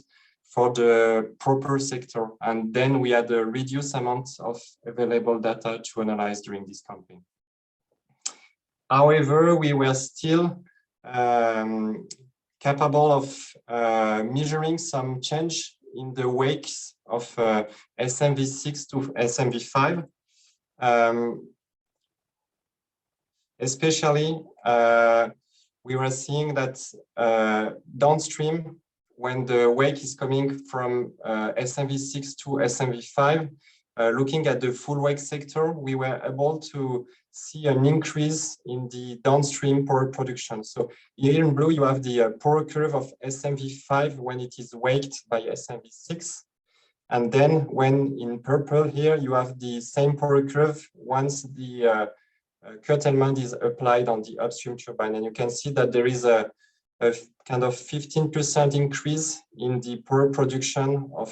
Speaker 5: for the proper sector. And then we had a reduced amount of available data to analyze during this campaign. However, we were still capable of measuring some change in the wakes of SMV6 to SMV5. Especially, we were seeing that downstream, when the wake is coming from SMV6 to SMV5, looking at the full wake sector, we were able to see an increase in the downstream pore production. So here in blue, you have the pore curve of SMV5 when it is waked by SMV6. And then when in purple here, you have the same pore curve once the curtailment is applied on the upstream turbine. And you can see that there is a kind of 15% increase in the pore production of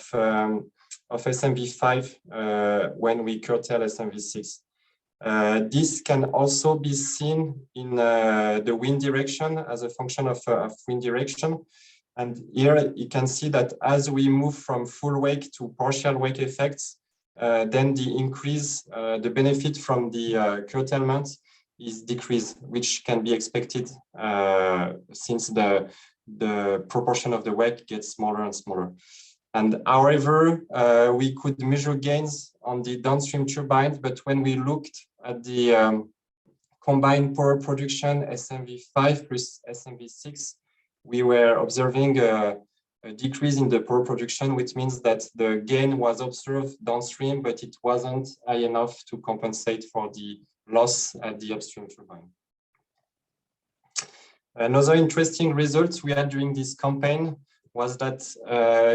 Speaker 5: SMV5 when we curtail SMV6. This can also be seen in the wind direction as a function of wind direction. And here you can see that as we move from full wake to partial wake effects, then the increase, the benefit from the curtailment is decreased, which can be expected since the proportion of the wake gets smaller and smaller. And however, we could measure gains on the downstream turbines, but when we looked at the combined pore production SMV5 plus SMV6, we were observing a decrease in the pore production, which means that the gain was observed downstream, but it wasn't high enough to compensate for the loss at the upstream turbine. Another interesting result we had during this campaign was that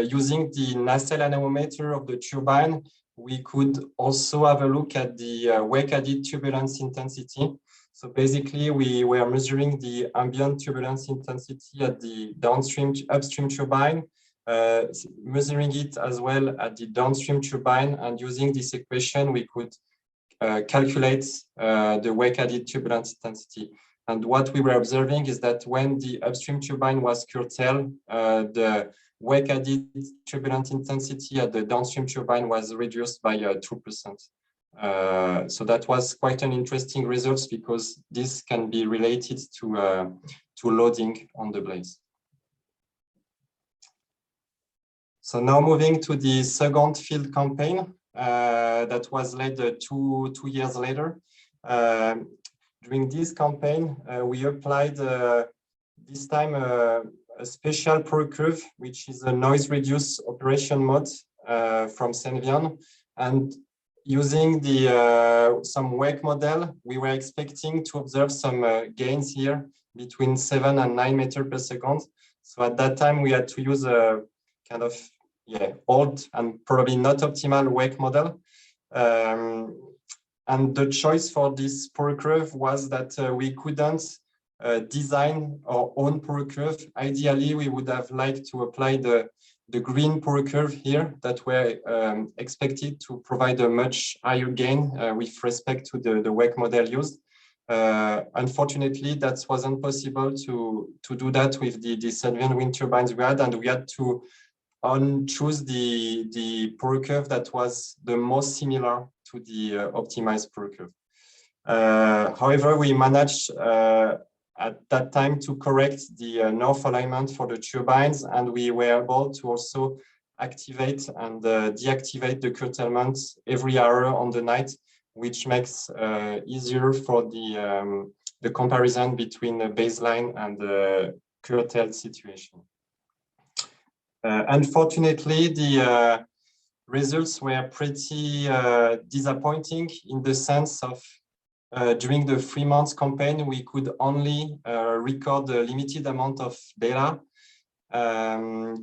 Speaker 5: using the nacelle anemometer of the turbine, we could also have a look at the wake-added turbulence intensity. So basically, we were measuring the ambient turbulence intensity at the upstream turbine, measuring it as well at the downstream turbine, and using this equation, we could calculate the wake-added turbulence intensity. And what we were observing is that when the upstream turbine was curtailed, the wake-added turbulent intensity at the downstream turbine was reduced by 2%. So that was quite an interesting result because this can be related to loading on the blades. So now moving to the second field campaign that was led two years later. During this campaign, we applied this time a special pore curve, which is a noise-reduced operation mode from Senvion. And using the some wake model, we were expecting to observe some gains here between 7 and 9 meters per second. So at that time, we had to use a kind of old and probably not optimal wake model. And the choice for this pore curve was that we couldn't design our own pore curve. Ideally, we would have liked to apply the green pore curve here that were expected to provide a much higher gain with respect to the wake model used. Unfortunately, that wasn't possible to do that with the Senvion wind turbines we had, and we had to choose the pore curve that was the most similar to the optimized pore curve. However, we managed at that time to correct the north alignment for the turbines, and we were able to also activate and deactivate the curtailment every hour on the night, which makes easier for the comparison between the baseline and the curtailed situation. Unfortunately, the results were pretty disappointing in the sense of during the 3 months campaign, we could only record a limited amount of data. And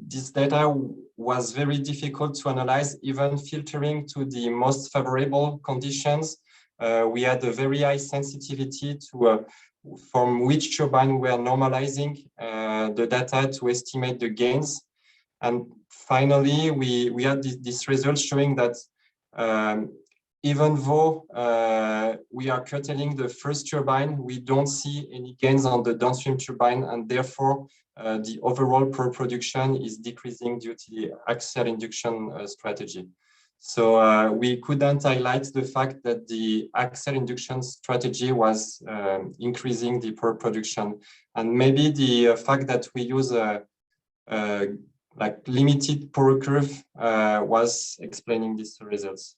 Speaker 5: this data was very difficult to analyze, even filtering to the most favorable conditions. We had a very high sensitivity to from which turbine we are normalizing the data to estimate the gains. And finally, we had this result showing that even though we are curtailing the first turbine, we don't see any gains on the downstream turbine, and therefore the overall pore production is decreasing due to the axial induction strategy. So we couldn't highlight the fact that the axial induction strategy was increasing the pore production, and maybe the fact that we use a like limited pore curve was explaining these results.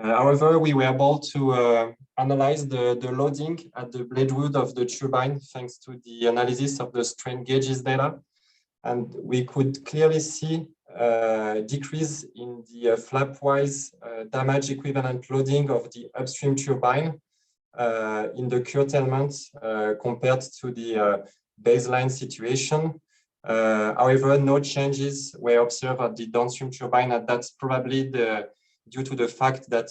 Speaker 5: However, we were able to analyze the loading at the blade wood of the turbine thanks to the analysis of the strain gauges data. And we could clearly see a decrease in the flap-wise damage equivalent loading of the upstream turbine in the curtailment compared to the baseline situation. However, no changes were observed at the downstream turbine, and that's probably due to the fact that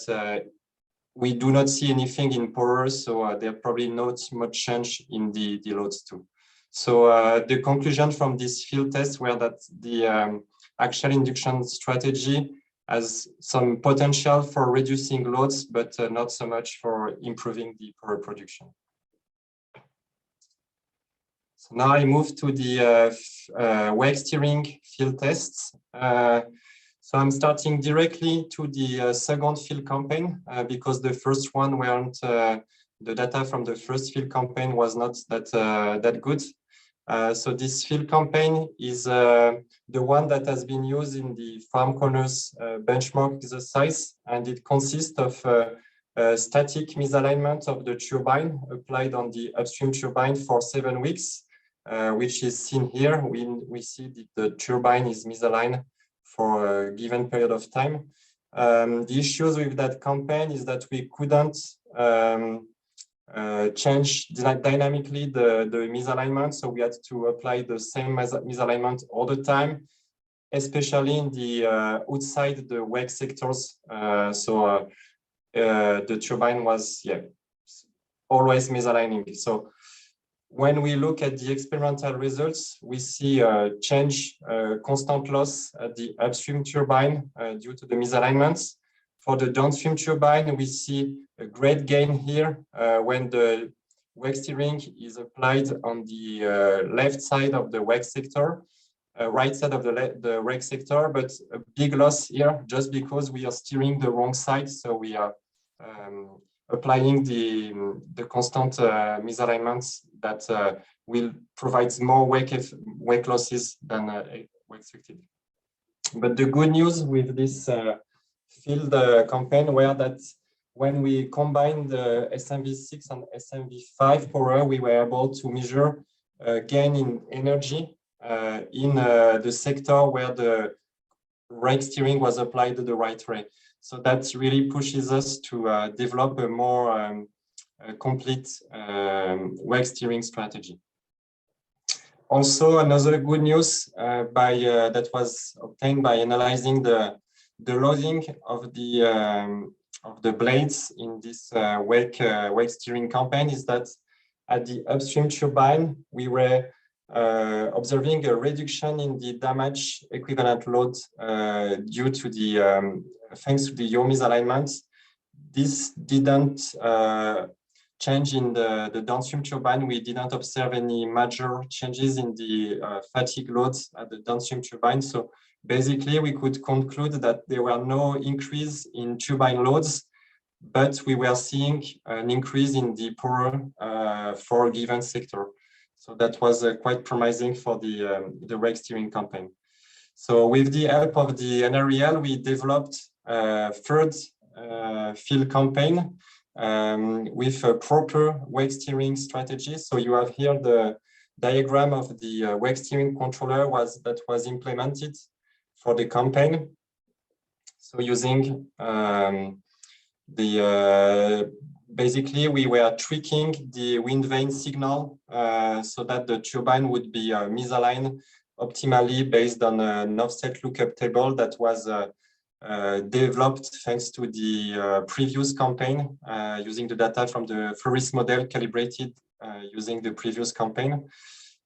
Speaker 5: we do not see anything in power, so there probably not much change in the loads too. So the conclusion from this field test were that the axial induction strategy has some potential for reducing loads, but not so much for improving the power production. So now I move to the wake steering field tests. So I'm starting directly to the second field campaign because the first one weren't, the data from the first field campaign was not that good. So this field campaign is the one that has been used in the FarmConners benchmark exercise, and it consists of static misalignment of the turbine applied on the upstream turbine for 7 weeks, which is seen here. We see that the turbine is misaligned for a given period of time. The issues with that campaign is that we couldn't change dynamically the misalignment, so we had to apply the same misalignment all the time, especially in the outside the wake sectors. So the turbine was always misaligning. So when we look at the experimental results, we see a constant loss at the upstream turbine due to the misalignments. For the downstream turbine, we see a great gain here when the wake steering is applied on the left side of the wake sector, right side of the wake sector, but a big loss here just because we are steering the wrong side. So we are applying the constant misalignments that will provide more wake losses than expected. But the good news with this field campaign were that when we combined the SMV6 and SMV5 power, we were able to measure gain in energy in the sector where the wake steering was applied the right way. So that really pushes us to develop a more complete wake steering strategy. Also, another good news that was obtained by analyzing the loading of the blades in this wake steering campaign is that at the upstream turbine, we were observing a reduction in the damage equivalent load due to the thanks to the yaw misalignments. This didn't change in the downstream turbine. We didn't observe any major changes in the fatigue loads at the downstream turbine. So basically, we could conclude that there were no increase in turbine loads, but we were seeing an increase in the power for a given sector. So that was quite promising for the wake steering campaign. So with the help of the NREL, we developed a third field campaign with a proper wake steering strategy. So you have here the diagram of the wake steering controller that was implemented for the campaign. So using basically we were tweaking the wind vane signal so that the turbine would be misaligned optimally based on an offset lookup table that was developed thanks to the previous campaign using the data from the Ferris model calibrated using the previous campaign.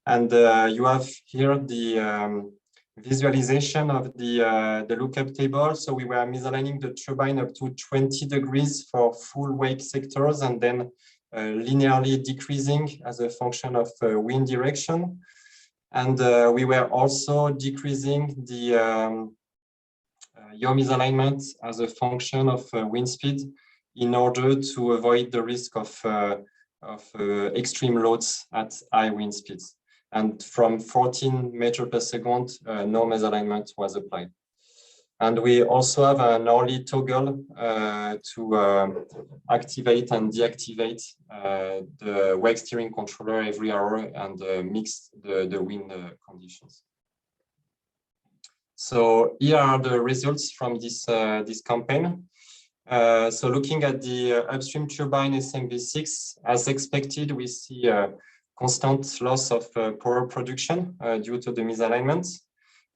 Speaker 5: And you have here the visualization of the lookup table. So we were misaligning the turbine up to 20 degrees for full wake sectors and then linearly decreasing as a function of wind direction. And we were also decreasing the yaw misalignment as a function of wind speed in order to avoid the risk of extreme loads at high wind speeds. And from 14 meters per second, no misalignment was applied. And we also have an early toggle to activate and deactivate the wake steering controller every hour and mix the wind conditions. So here are the results from this campaign. So looking at the upstream turbine SMV6, as expected, we see a constant loss of power production due to the misalignment.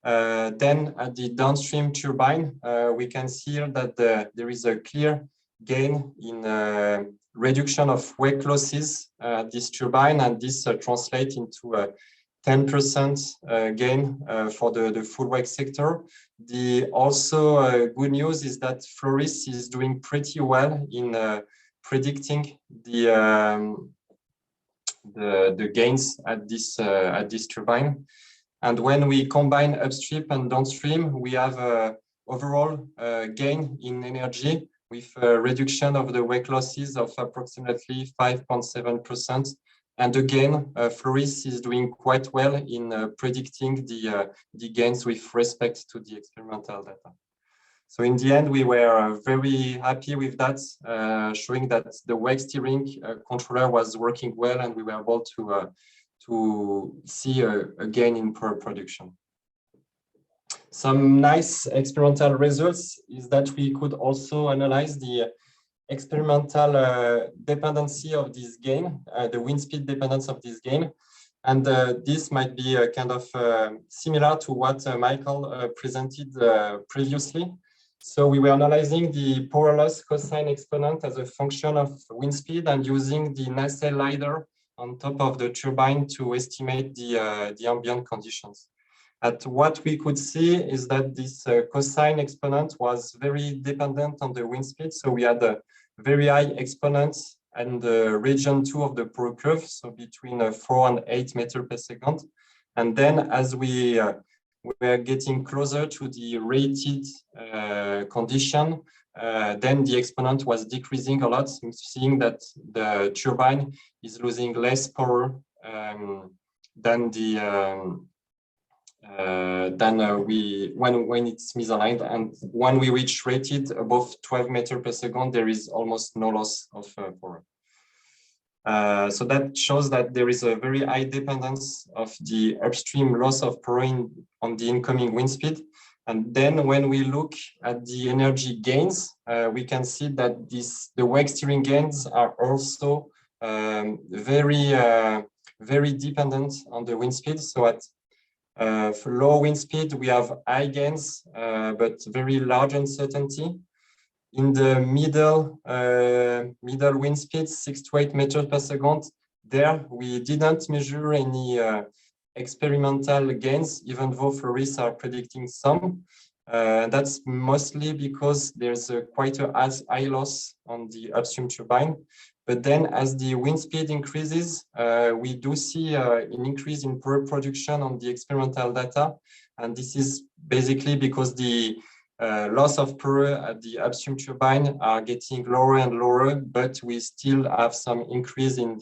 Speaker 5: Then at the downstream turbine, we can see here that there is a clear gain in reduction of wake losses at this turbine, and this translates into a 10% gain for the full wake sector. The also good news is that Floris is doing pretty well in predicting the gains at this turbine. And when we combine upstream and downstream, we have a overall gain in energy with a reduction of the wake losses of approximately 5.7%. And again, Floris is doing quite well in predicting the gains with respect to the experimental data. So in the end, we were very happy with that, showing that the wake steering controller was working well, and we were able to see a gain in power production. Some nice experimental results is that we could also analyze the experimental dependency of this gain, the wind speed dependence of this gain. And this might be kind of similar to what Michael presented previously. So we were analyzing the power loss cosine exponent as a function of wind speed and using the nacelle LiDAR on top of the turbine to estimate the ambient conditions. And what we could see is that this cosine exponent was very dependent on the wind speed. So we had a very high exponent and region 2 of the power curve, so between 4 and 8 meters per second. And then as we were getting closer to the rated condition, then the exponent was decreasing a lot, seeing that the turbine is losing less power than when it's misaligned. And when we reach rated above 12 meters per second, there is almost no loss of power. So that shows that there is a very high dependence of the upstream loss of power on the incoming wind speed. And then when we look at the energy gains, we can see that the wake steering gains are also very dependent on the wind speed. So at for low wind speed, we have high gains, but very large uncertainty. In the middle wind speed, 6 to 8 meters per second, there we didn't measure any experimental gains, even though Floris are predicting some. That's mostly because there's quite a high loss on the upstream turbine. But then as the wind speed increases, we do see an increase in power production on the experimental data. And this is basically because the loss of power at the upstream turbine are getting lower and lower, but we still have some increase in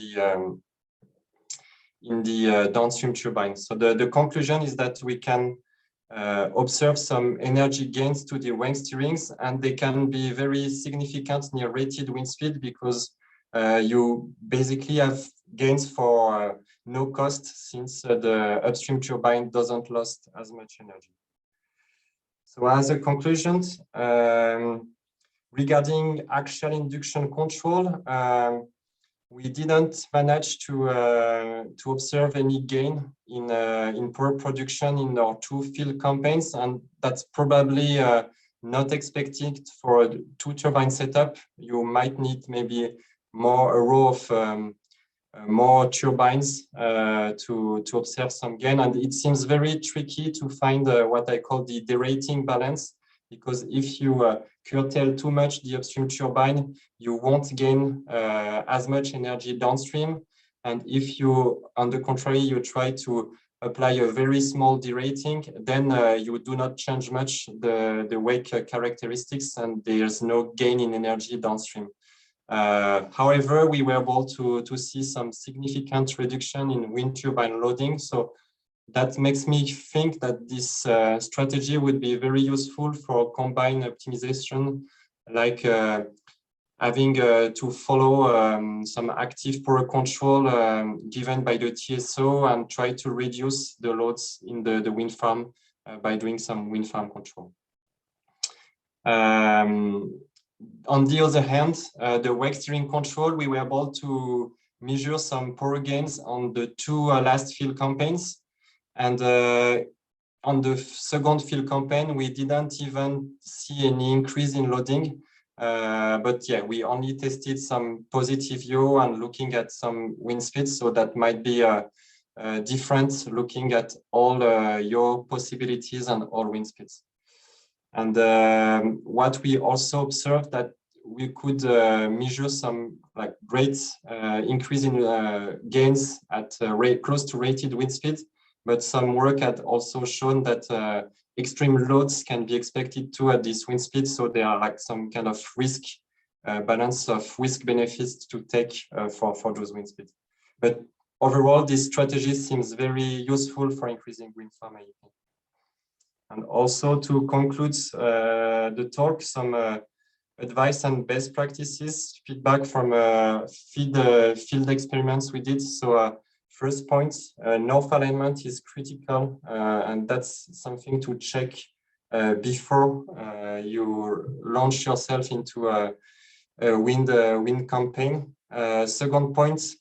Speaker 5: the downstream turbine. So the conclusion is that we can observe some energy gains to the wake steerings, and they can be very significant near rated wind speed because you basically have gains for no cost, since the upstream turbine doesn't lose as much energy. So as a conclusion, regarding actual induction control, we didn't manage to observe any gain in power production in our 2 field campaigns, and that's probably not expected for a 2 turbine setup. You might need maybe a row of more turbines to observe some gain. And it seems very tricky to find what I call the derating balance, because if you curtail too much the upstream turbine, you won't gain as much energy downstream. And if you, on the contrary, you try to apply a very small derating, then you do not change much the wake characteristics, and there's no gain in energy downstream. However, we were able to see some significant reduction in wind turbine loading. So that makes me think that this strategy would be very useful for combined optimization, like having to follow some active power control given by the TSO and try to reduce the loads in the wind farm by doing some wind farm control. On the other hand, the wake steering control, we were able to measure some power gains on the two last field campaigns. And on the second field campaign, we didn't even see any increase in loading. But yeah, we only tested some positive yaw and looking at some wind speeds. So that might be different looking at all yaw possibilities and all wind speeds. And what we also observed that we could measure some like great increase in gains at close to rated wind speed, but some work had also shown that extreme loads can be expected too at this wind speed. So there are like some kind of risk balance of risk benefits to take for those wind speeds. But overall, this strategy seems very useful for increasing wind farm IEP. And also to conclude the talk, some advice and best practices, feedback from field experiments we did. So first point, north alignment is critical, and that's something to check before you launch yourself into a wind campaign. Second point,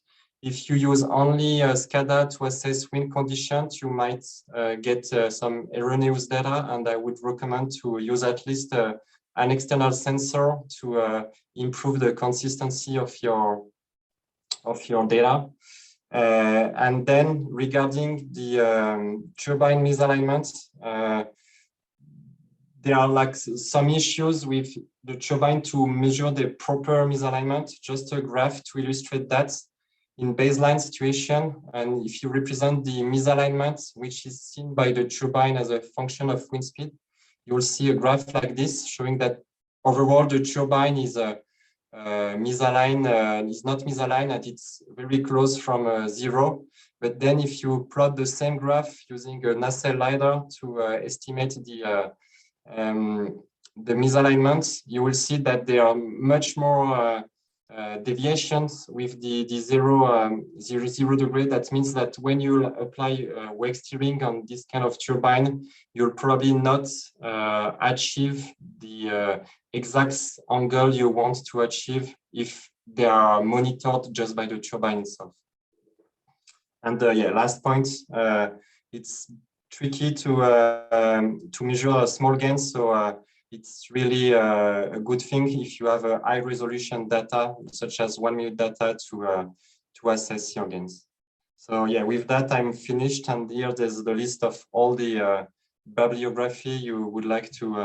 Speaker 5: if you use only SCADA to assess wind conditions, you might get some erroneous data, and I would recommend to use at least an external sensor to improve the consistency of your data. And then regarding the turbine misalignment, there are like some issues with the turbine to measure the proper misalignment. Just a graph to illustrate that. In baseline situation, and if you represent the misalignment, which is seen by the turbine as a function of wind speed, you will see a graph like this showing that overall the turbine is misaligned, is not misaligned, and it's very close from zero. But then if you plot the same graph using a nacelle LiDAR to estimate the misalignment, you will see that there are much more deviations with the zero degree. That means that when you apply wake steering on this kind of turbine, you'll probably not achieve the exact angle you want to achieve if they are monitored just by the turbine itself. And yeah, last point, it's tricky to measure small gains. So it's really a good thing if you have a high resolution data, such as 1 minute data to assess your gains. So yeah, with that, I'm finished. And here there's the list of all the bibliography you would like to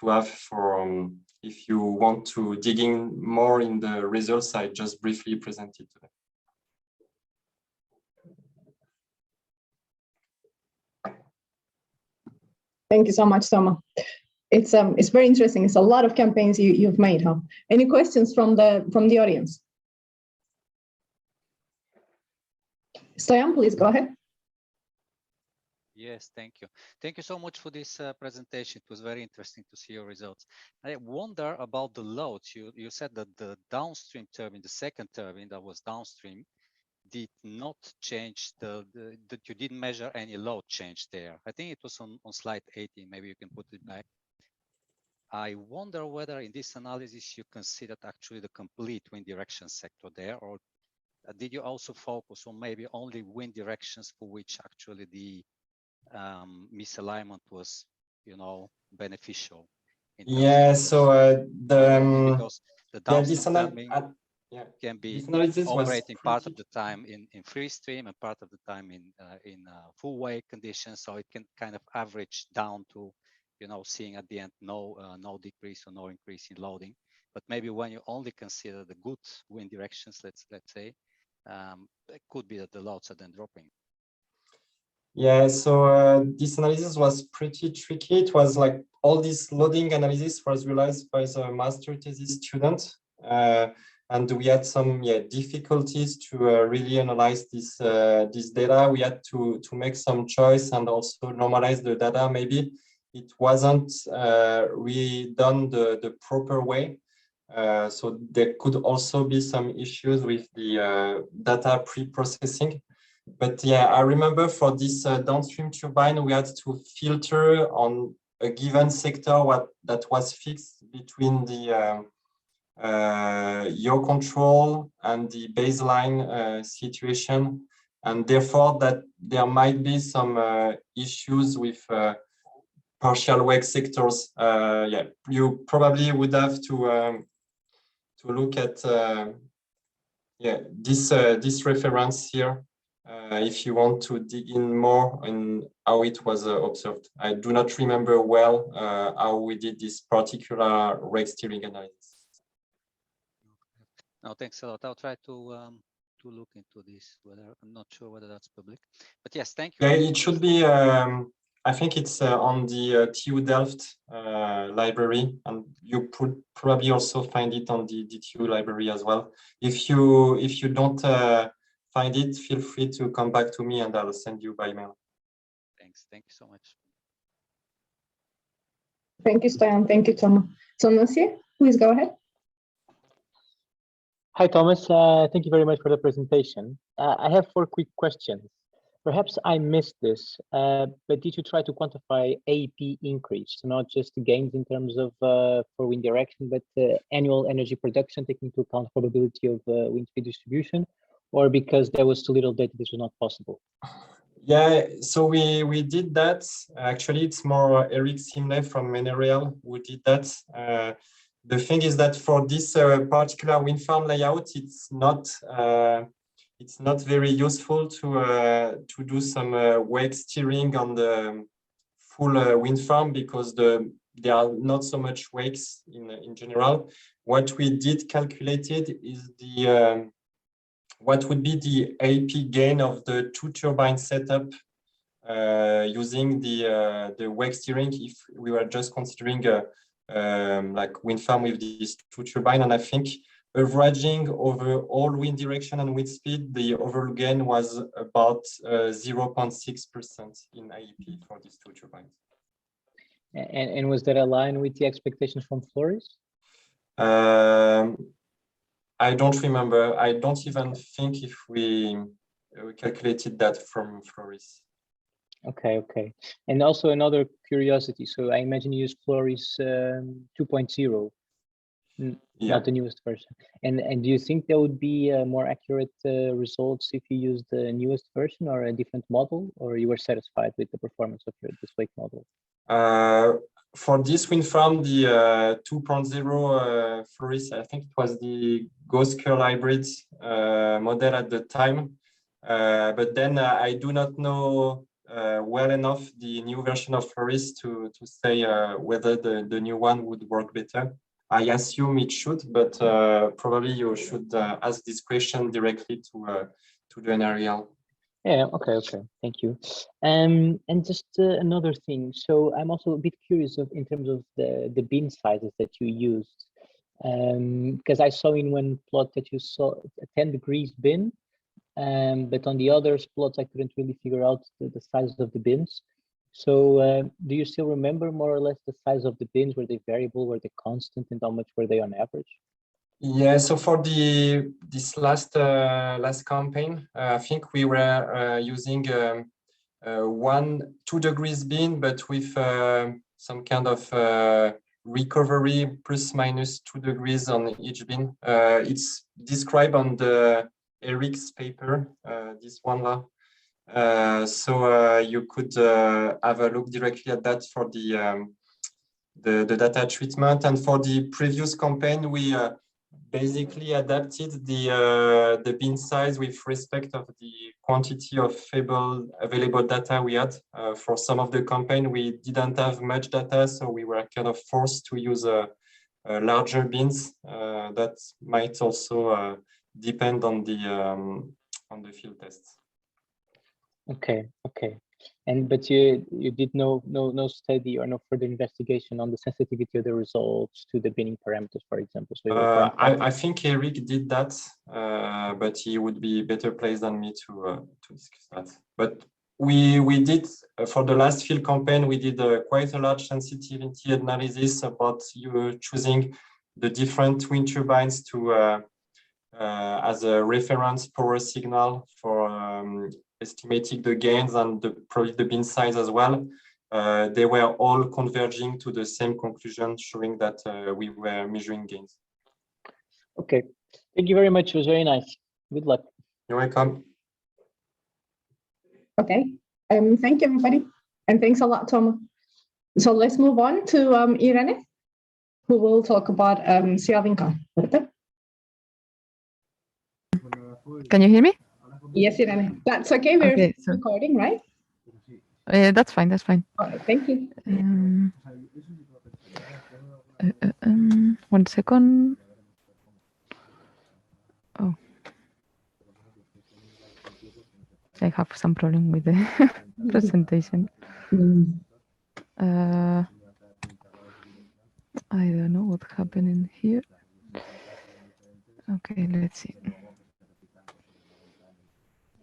Speaker 5: have for if you want to dig in more in the results I just briefly presented today.
Speaker 1: Thank you so much, Thomas. It's very interesting. It's a lot of campaigns you've made, huh? Any questions from the audience? Stoyan, please go ahead.
Speaker 6: Yes, thank you. Thank you so much for this presentation. It was very interesting to see your results. I wonder about the loads. You said that the downstream turbine, the second turbine that was downstream, did not change that you didn't measure any load change there. I think it was on slide 18. Maybe you can put it back. I wonder whether in this analysis you considered actually the complete wind direction sector there, or did you also focus on maybe only wind directions for which actually the misalignment was, beneficial?
Speaker 5: Yeah, so
Speaker 6: because the downstream can be operating part of the time in free stream and part of the time in full wake conditions, so it can kind of average down to seeing at the end no decrease or no increase in loading. But maybe when you only consider the good wind directions, let's say, it could be that the loads are then dropping.
Speaker 5: Yeah, so this analysis was pretty tricky. It was like all this loading analysis was realized by the master thesis student. and we had some difficulties to really analyze this this data. We had to make some choice and also normalize the data. Maybe it wasn't really done the proper way. So there could also be some issues with the data pre-processing. But yeah, I remember for this downstream turbine, we had to filter on a given sector that was fixed between the yaw control and the baseline situation, and therefore that there might be some issues with partial wake sectors. Yeah, you probably would have to look at this reference here if you want to dig in more on how it was observed. I do not remember well how we did this particular wake steering analysis.
Speaker 6: No, thanks a lot. I'll try to look into this. Whether I'm not sure whether that's public, but yes, thank you.
Speaker 5: Yeah, it should be. I think it's on the TU Delft library, and you probably also find it on the TU library as well. If you don't find it, feel free to come back to me, and I'll send you by mail.
Speaker 6: Thanks. Thank you so much.
Speaker 1: Thank you, Stoyan. Thank you, Thomas. So, Monsieur, please go ahead.
Speaker 7: Hi, Thomas. Thank you very much for the presentation. I have 4 quick questions. Perhaps I missed this, but did you try to quantify AP increase, so not just the gains in terms of for wind direction, but annual energy production, taking into account probability of wind speed distribution, or because there was too little data, this was not possible?
Speaker 5: Yeah, so we did that. Actually, it's more Eric Simley from Minereal who did that. The thing is that for this particular wind farm layout, it's not very useful to do some wake steering on the full wind farm because there are not so much wakes in general. What we did calculated is the what would be the AP gain of the 2 turbine setup using the wake steering if we were just considering like wind farm with these 2 turbine. And I think averaging over all wind direction and wind speed, the overall gain was about 0.6% in IEP for these 2 turbines.
Speaker 7: And was that aligned with the expectations from Floris?
Speaker 5: I don't remember. I don't even think if we calculated that from Floris.
Speaker 7: Okay. And also another curiosity. So I imagine you use Floris 2.0.
Speaker 5: Yeah.
Speaker 7: Not the newest version. And do you think there would be more accurate results if you use the newest version or a different model, or you were satisfied with the performance of this wake model?
Speaker 5: For this wind farm, the 2.0 Floris, I think it was the Ghost Curl hybrid model at the time. But then I do not know well enough the new version of Floris to say whether the new one would work better. I assume it should, but probably you should ask this question directly to the NREL.
Speaker 7: Yeah, okay, thank you. And just another thing. So I'm also a bit curious in terms of the bin sizes that you used. Because I saw in one plot that you saw a 10 degrees bin, but on the other plots I couldn't really figure out the sizes of the bins. So do you still remember more or less the size of the bins? Were they variable, were they constant, and how much were they on average?
Speaker 5: Yeah, so for this last campaign, I think we were using 2 degrees bin, but with some kind of recovery plus minus 2 degrees on each bin. It's described on the Eric's paper, this one là. So you could have a look directly at that for the data treatment. And for the previous campaign, we basically adapted the bin size with respect of the quantity of available data we had. For some of the campaign, we didn't have much data, so we were kind of forced to use larger bins. That might also depend on the field tests.
Speaker 7: Okay. But you did no study or no further investigation on the sensitivity of the results to the binning parameters, for example. So
Speaker 5: I think Eric did that, but he would be better placed than me to discuss that. But we did for the last field campaign, we did quite a large sensitivity analysis about you choosing the different wind turbines to as a reference power signal for estimating the gains and probably the bin size as well. They were all converging to the same conclusion, showing that we were measuring gains.
Speaker 7: Okay, thank you very much. It was very nice. Good luck.
Speaker 5: You're welcome.
Speaker 1: Okay, thank you, everybody. And thanks a lot, Tom. So let's move on to Irene, who will talk about CL-Windcon.
Speaker 8: Can you hear me?
Speaker 1: Yes, Irene. That's okay. We're recording, right?
Speaker 8: That's fine. That's fine.
Speaker 1: All right, thank you.
Speaker 8: 1 second. Oh, I have some problem with the presentation. I don't know what's happening here. Okay, let's see.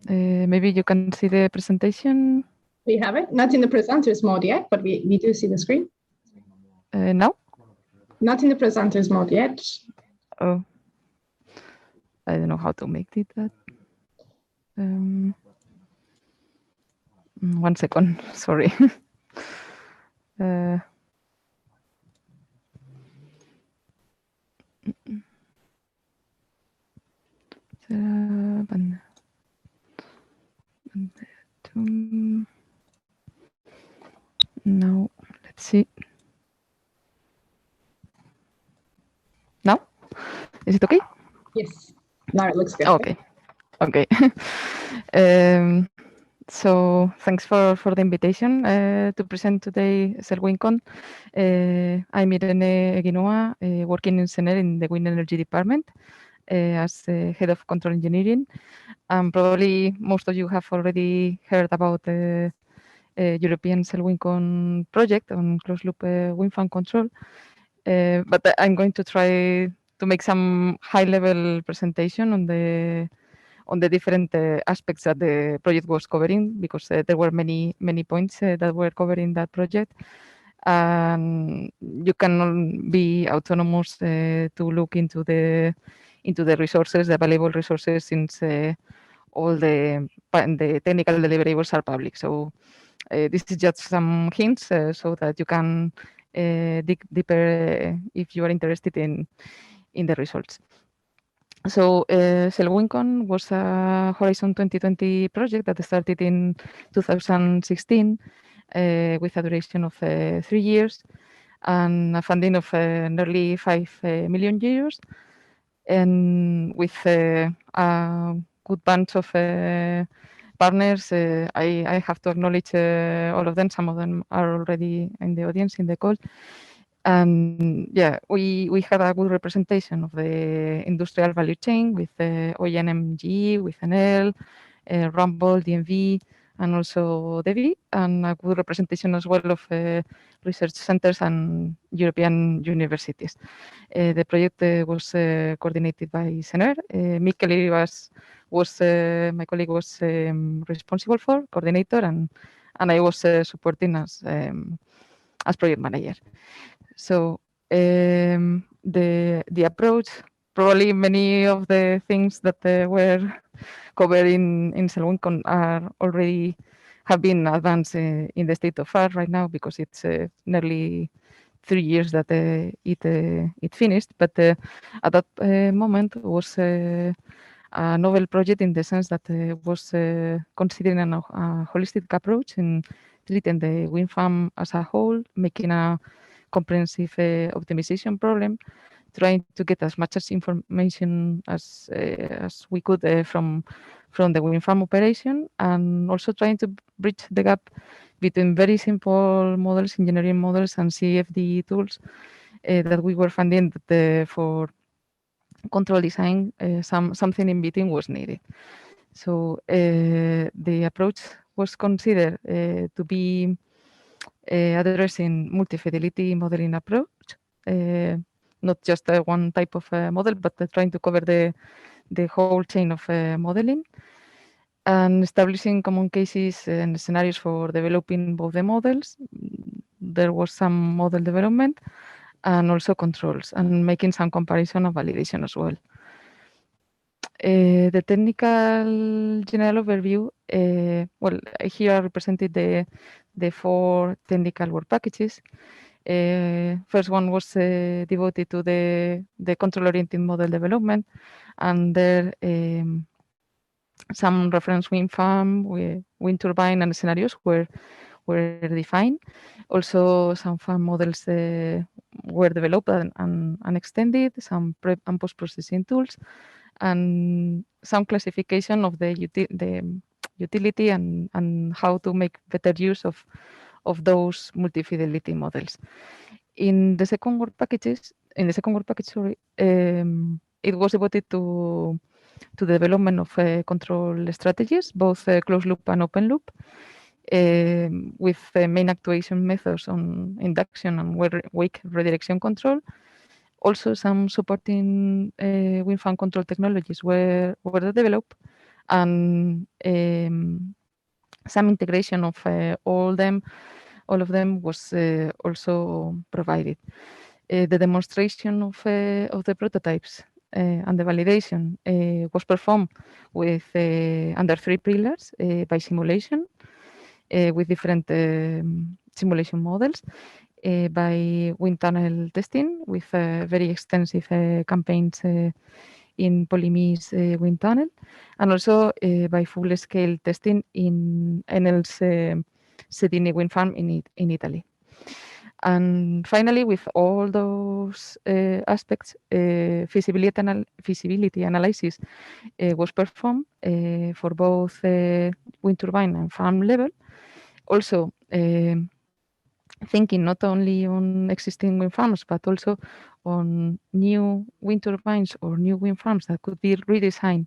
Speaker 8: Maybe you can see the presentation.
Speaker 1: We have it, not in the presenters mode yet, but we do see the screen.
Speaker 8: Now?
Speaker 1: Not in the presenters mode yet.
Speaker 8: Oh, I don't know how to make it that. 1 second, sorry. Now, let's see. Now, is it okay?
Speaker 1: Yes, now it looks good.
Speaker 8: Okay, okay. So thanks for the invitation to present today CL-Windcon. I'm Irene Eguinoa, working in CENER in the Wind Energy Department as Head of Control Engineering. Probably most of you have already heard about the European CL-Windcon project on closed-loop wind farm control. But I'm going to try to make some high-level presentation on the different aspects that the project was covering, because there were many points that were covered in that project. And you can be autonomous to look into the resources, the available resources, since all the technical deliverables are public. So this is just some hints so that you can dig deeper if you are interested in the results. So CL-Windcon was a Horizon 2020 project that started in 2016 with a duration of 3 years and a funding of nearly 5 million euros, and with a good bunch of partners. I have to acknowledge all of them. Some of them are already in the audience in the call. And yeah, we had a good representation of the industrial value chain with OEM, with Enel, Rumble, DNV, and also DEVI, and a good representation as well of research centers and European universities. The project was coordinated by CENER. Mikkeli was my colleague, was responsible for coordinator, and I was supporting as project manager. So the approach, probably many of the things that were covered in CL-Windcon are already have been advanced in the state of art right now, because it's nearly 3 years that it finished. But at that moment was a novel project in the sense that was considering a holistic approach in treating the wind farm as a whole, making a comprehensive optimization problem, trying to get as much as information as we could from the wind farm operation, and also trying to bridge the gap between very simple models, engineering models, and CFD tools that we were finding that for control design, something in between was needed. So the approach was considered to be addressing multi-fidelity modeling approach, not just one type of model, but trying to cover the whole chain of modeling, and establishing common cases and scenarios for developing both the models. There was some model development and also controls, and making some comparison and validation as well. The technical general overview, well, here I represented the 4 technical work packages. First one was devoted to the control-oriented model development, and there some reference wind farm, wind turbine, and scenarios were defined. Also, some farm models were developed and extended, some prep and post-processing tools, and some classification of the utility and how to make better use of those multi-fidelity models. In the second work package, sorry, it was devoted to the development of control strategies, both closed loop and open loop, with main actuation methods on induction and wake redirection control. Also, some supporting wind farm control technologies were developed, and some integration of all of them was also provided. The demonstration of the prototypes and the validation was performed with under 3 pillars by simulation, with different simulation models, by wind tunnel testing with very extensive campaigns in Polymis wind tunnel, and also by full-scale testing in Enel's Sedini wind farm in Italy. And finally, with all those aspects, feasibility analysis was performed for both wind turbine and farm level. Also, thinking not only on existing wind farms, but also on new wind turbines or new wind farms that could be redesigned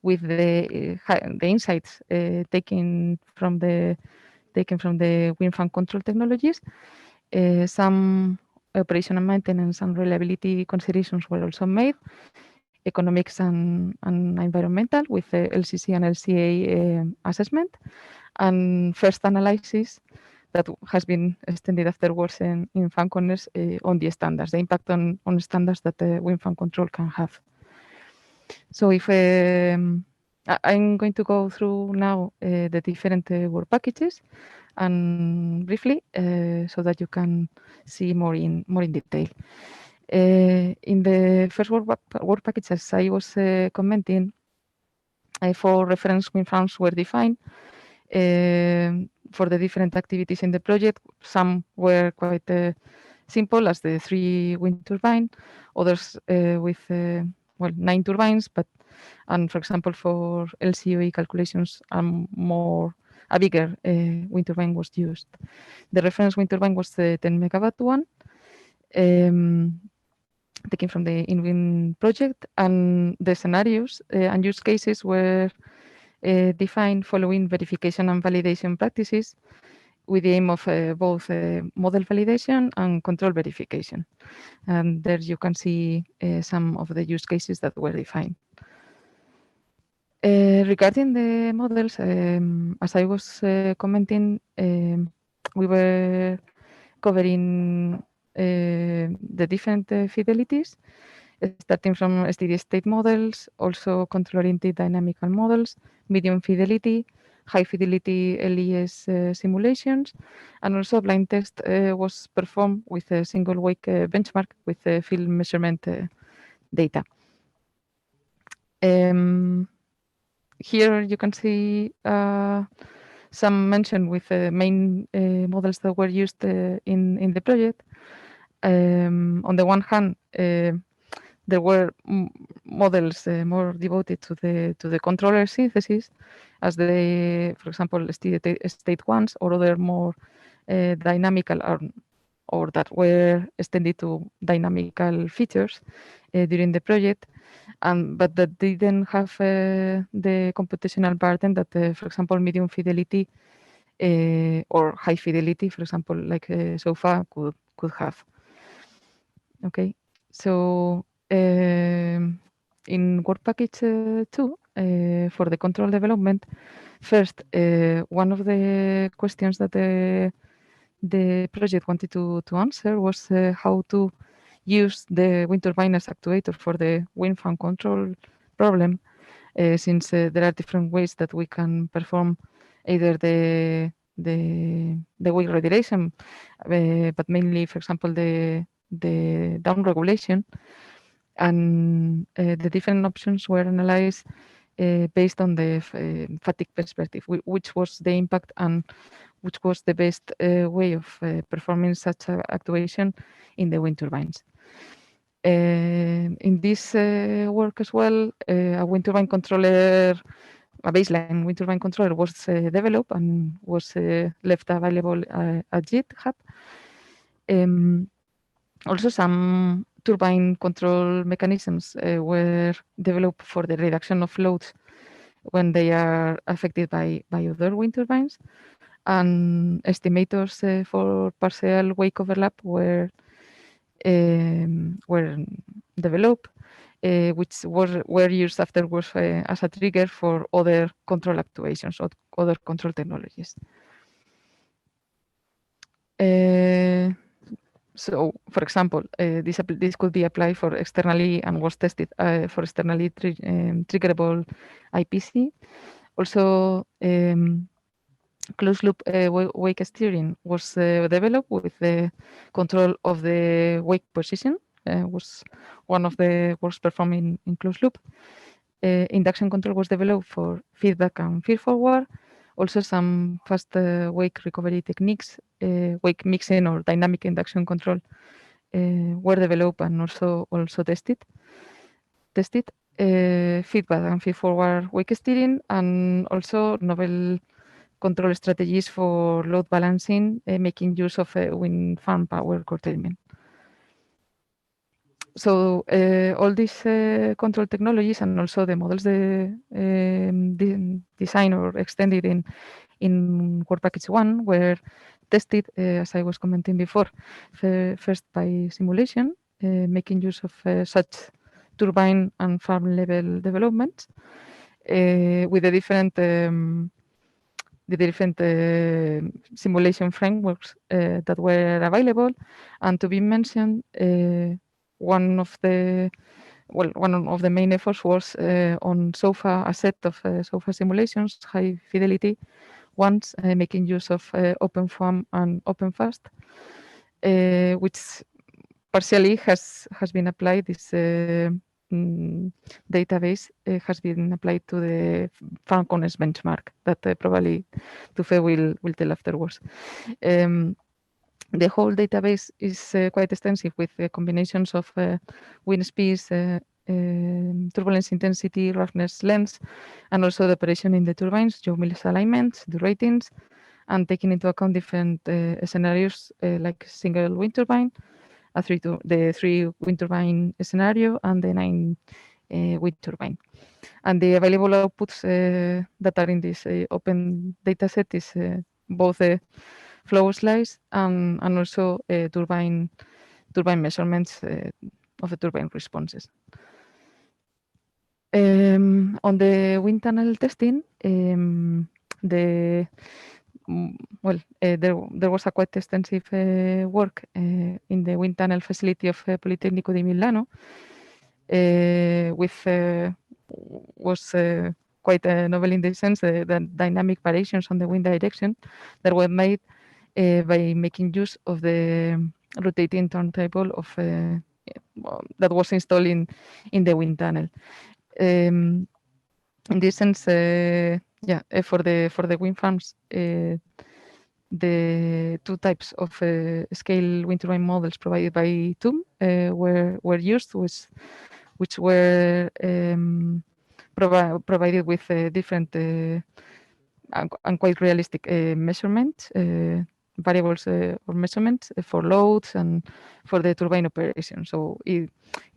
Speaker 8: with the insights taken from the wind farm control technologies. Some operation and maintenance and reliability considerations were also made, economics and environmental with the LCC and LCA assessment, and first analysis that has been extended afterwards in FarmConners on the standards, the impact on standards that the wind farm control can have. So if I'm going to go through now the different work packages, and briefly, so that you can see more in detail. In the first work package, as I was commenting, 4 reference wind farms were defined for the different activities in the project. Some were quite simple, as the 3 wind turbine, others with 9 turbines, and for example, for LCOE calculations, a bigger wind turbine was used. The reference wind turbine was the 10 megawatt one, taken from the InWind project, and the scenarios and use cases were defined following verification and validation practices, with the aim of both model validation and control verification. And there you can see some of the use cases that were defined. Regarding the models, as I was commenting, we were covering the different fidelities, starting from steady state models, also control-oriented dynamical models, medium fidelity, high fidelity LES simulations, and also blind test was performed with a single wake benchmark with field measurement data. Here you can see some mention with the main models that were used in the project. On the one hand, there were models more devoted to the controller synthesis, as for example, state ones, or other more dynamical or that were extended to dynamical features during the project, but that didn't have the computational burden that, for example, medium fidelity or high fidelity, for example, like SOFA could have. Okay, so in work package 2 for the control development, first, one of the questions that the project wanted to answer was how to use the wind turbine as actuator for the wind farm control problem, since there are different ways that we can perform either the wake redirection, but mainly, for example, the down regulation, and the different options were analyzed based on the fatigue perspective, which was the impact and which was the best way of performing such actuation in the wind turbines. In this work as well, a wind turbine controller, a baseline wind turbine controller was developed and was left available at GitHub. Also, some turbine control mechanisms were developed for the reduction of loads when they are affected by other wind turbines, and estimators for partial wake overlap were developed, which were used afterwards as a trigger for other control actuations or other control technologies. So, for example, this could be applied for externally and was tested for externally triggerable IPC. Also, closed loop wake steering was developed with the control of the wake position. Was one of the worst performing in closed loop. Induction control was developed for feedback and feed forward. Also, some fast wake recovery techniques, wake mixing or dynamic induction control, were developed and also tested. Feedback and feed forward wake steering, and also novel control strategies for load balancing, making use of wind farm power curtailment. So all these control technologies and also the models designed or extended in work package 1 were tested, as I was commenting before, first by simulation, making use of such turbine and farm level developments with the different simulation frameworks that were available. And to be mentioned, one of the main efforts was on SOFA, a set of SOFA simulations, high fidelity ones, making use of OpenFAM and OpenFast, which partially has been applied. This database has been applied to the FarmConners benchmark that probably Tuhfe will tell afterwards. The whole database is quite extensive with combinations of wind speeds, turbulence intensity, roughness length, and also the operation in the turbines, Joe Mills alignments, the ratings, and taking into account different scenarios like single wind turbine, the 3 wind turbine scenario, and the 9 wind turbine. And the available outputs that are in this open dataset is both flow slice and also turbine measurements of the turbine responses. On the wind tunnel testing, there was a quite extensive work in the wind tunnel facility of Politecnico di Milano, was quite novel in the sense that dynamic variations on the wind direction that were made by making use of the rotating turntable of that was installed in the wind tunnel. In this sense, for the wind farms, the 2 types of scale wind turbine models provided by TUM were used, which were provided with different and quite realistic measurements variables or measurements for loads and for the turbine operation. So it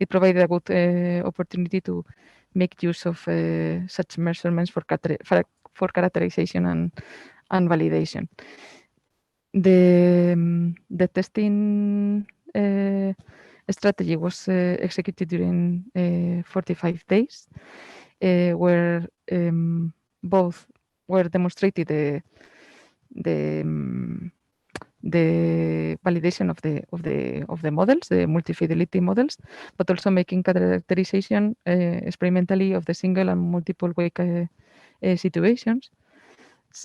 Speaker 8: provided a good opportunity to make use of such measurements for characterization and validation. The testing strategy was executed during 45 days, where both were demonstrated the validation of the models, the multi-fidelity models, but also making characterization experimentally of the single and multiple wake situations.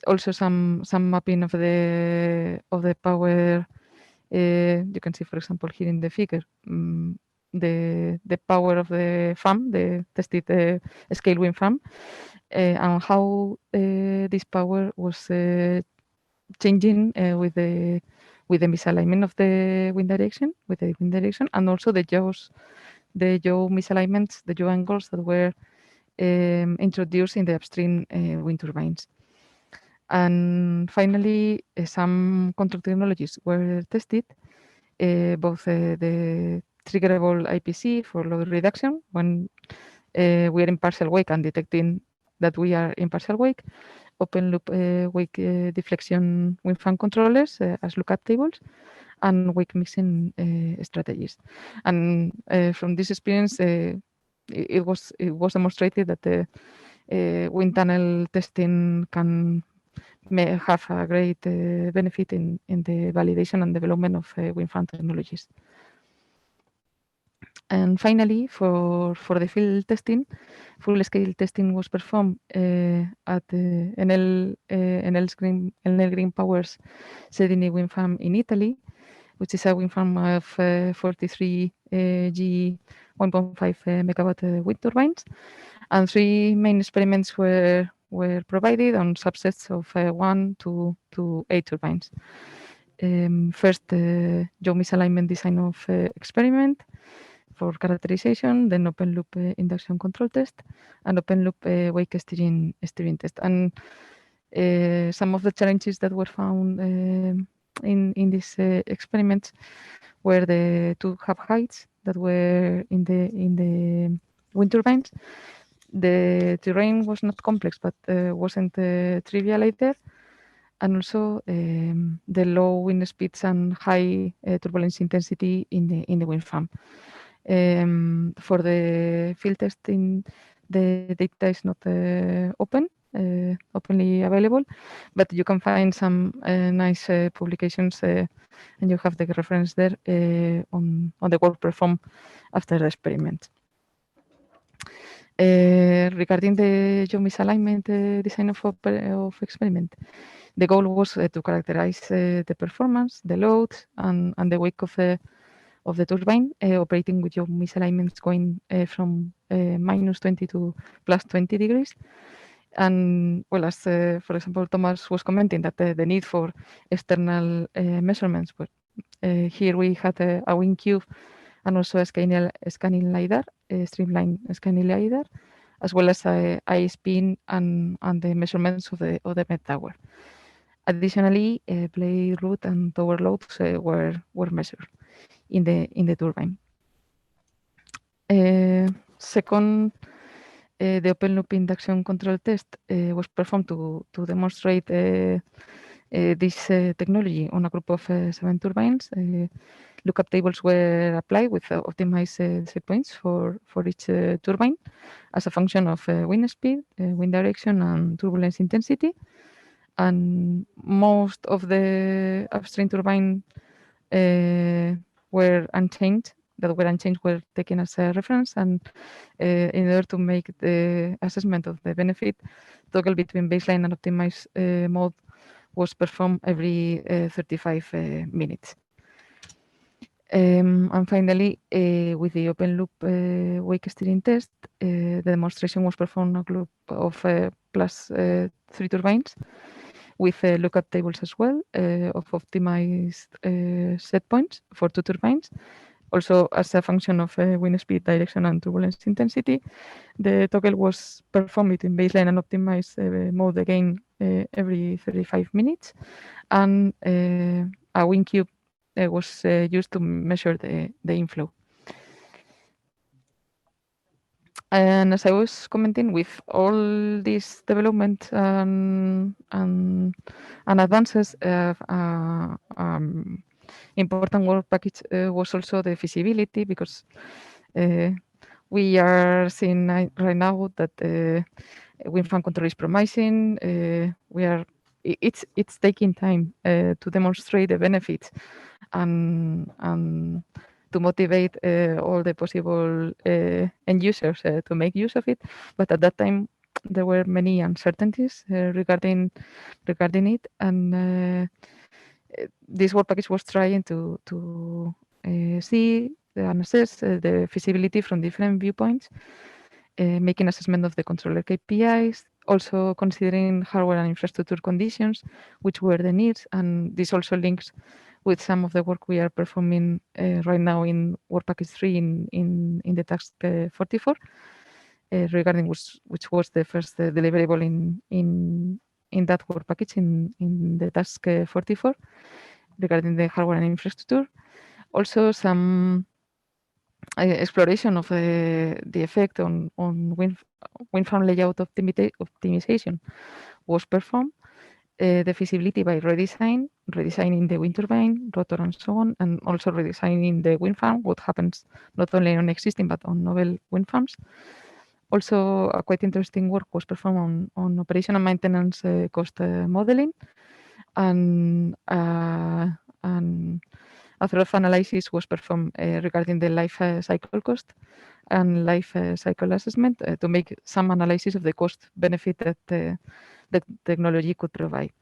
Speaker 8: Also some mapping of the power. You can see, for example, here in the figure, the power of the FAM, the tested scale wind FAM, and how this power was changing with the misalignment of the wind direction, and also the yaw misalignments, the yaw angles that were introduced in the upstream wind turbines. And finally, some control technologies were tested, both the triggerable IPC for load reduction when we are in partial wake and detecting that we are in partial wake, open loop wake deflection wind farm controllers as lookup tables, and wake mixing strategies. And from this experience, it was demonstrated that the wind tunnel testing may have a great benefit in the validation and development of wind farm technologies. And finally, for the field testing, full-scale testing was performed at the Enel Green Power's Sedini wind farm in Italy, which is a wind farm of 43 GE 1.5 megawatt wind turbines. And 3 main experiments were provided on subsets of 1 to 8 turbines. First, yaw misalignment design of experiment for characterization, then open loop induction control test, and open loop wake steering test. And some of the challenges that were found in these experiments were the two hub heights that were in the wind turbines. The terrain was not complex, but wasn't trivial either. And also the low wind speeds and high turbulence intensity in the wind farm. For the field testing, the data is not openly available, but you can find some nice publications, and you have the reference there on the work performed after the experiment. Regarding the yaw misalignment design of experiment, the goal was to characterize the performance, the load, and the wake of the turbine operating with yaw misalignments going from -20 to +20 degrees. And well, as for example, Thomas was commenting that the need for external measurements, but here we had a wind cube and also a scanning LiDAR, a streamline scanning LiDAR, as well as eye spin and the measurements of the Met Tower. Additionally, blade root and tower loads were measured in the turbine. Second, the open loop induction control test was performed to demonstrate this technology on a group of 7 turbines. Lookup tables were applied with optimized set points for each turbine as a function of wind speed, wind direction, and turbulence intensity. And most of the upstream turbine were unchanged. Were taken as a reference, and in order to make the assessment of the benefit, toggle between baseline and optimized mode was performed every 35 minutes. And finally, with the open loop wake steering test, the demonstration was performed on a group of +3 turbines with lookup tables as well of optimized set points for 2 turbines, Also, as a function of wind speed, direction, and turbulence intensity, the toggle was performed between baseline and optimized mode again every 35 minutes. And a wind cube was used to measure the inflow. And as I was commenting, with all this development and advances, important work package was also the feasibility, because we are seeing right now that wind farm control is promising. It's taking time to demonstrate the benefits and to motivate all the possible end users to make use of it. But at that time, there were many uncertainties regarding it, and this work package was trying to see and assess the feasibility from different viewpoints, making assessment of the controller KPIs, also considering hardware and infrastructure conditions, which were the needs, and this also links with some of the work we are performing right now in work package 3 in the task 44, regarding which was the first deliverable in that work package in the task 44, regarding the hardware and infrastructure. Also, some exploration of the effect on wind farm layout optimization was performed. The feasibility by redesigning the wind turbine, rotor, and so on, and also redesigning the wind farm, what happens not only on existing but on novel wind farms. Also, a quite interesting work was performed on operation and maintenance cost modeling, and a thorough analysis was performed regarding the life cycle cost and life cycle assessment to make some analysis of the cost benefit that the technology could provide.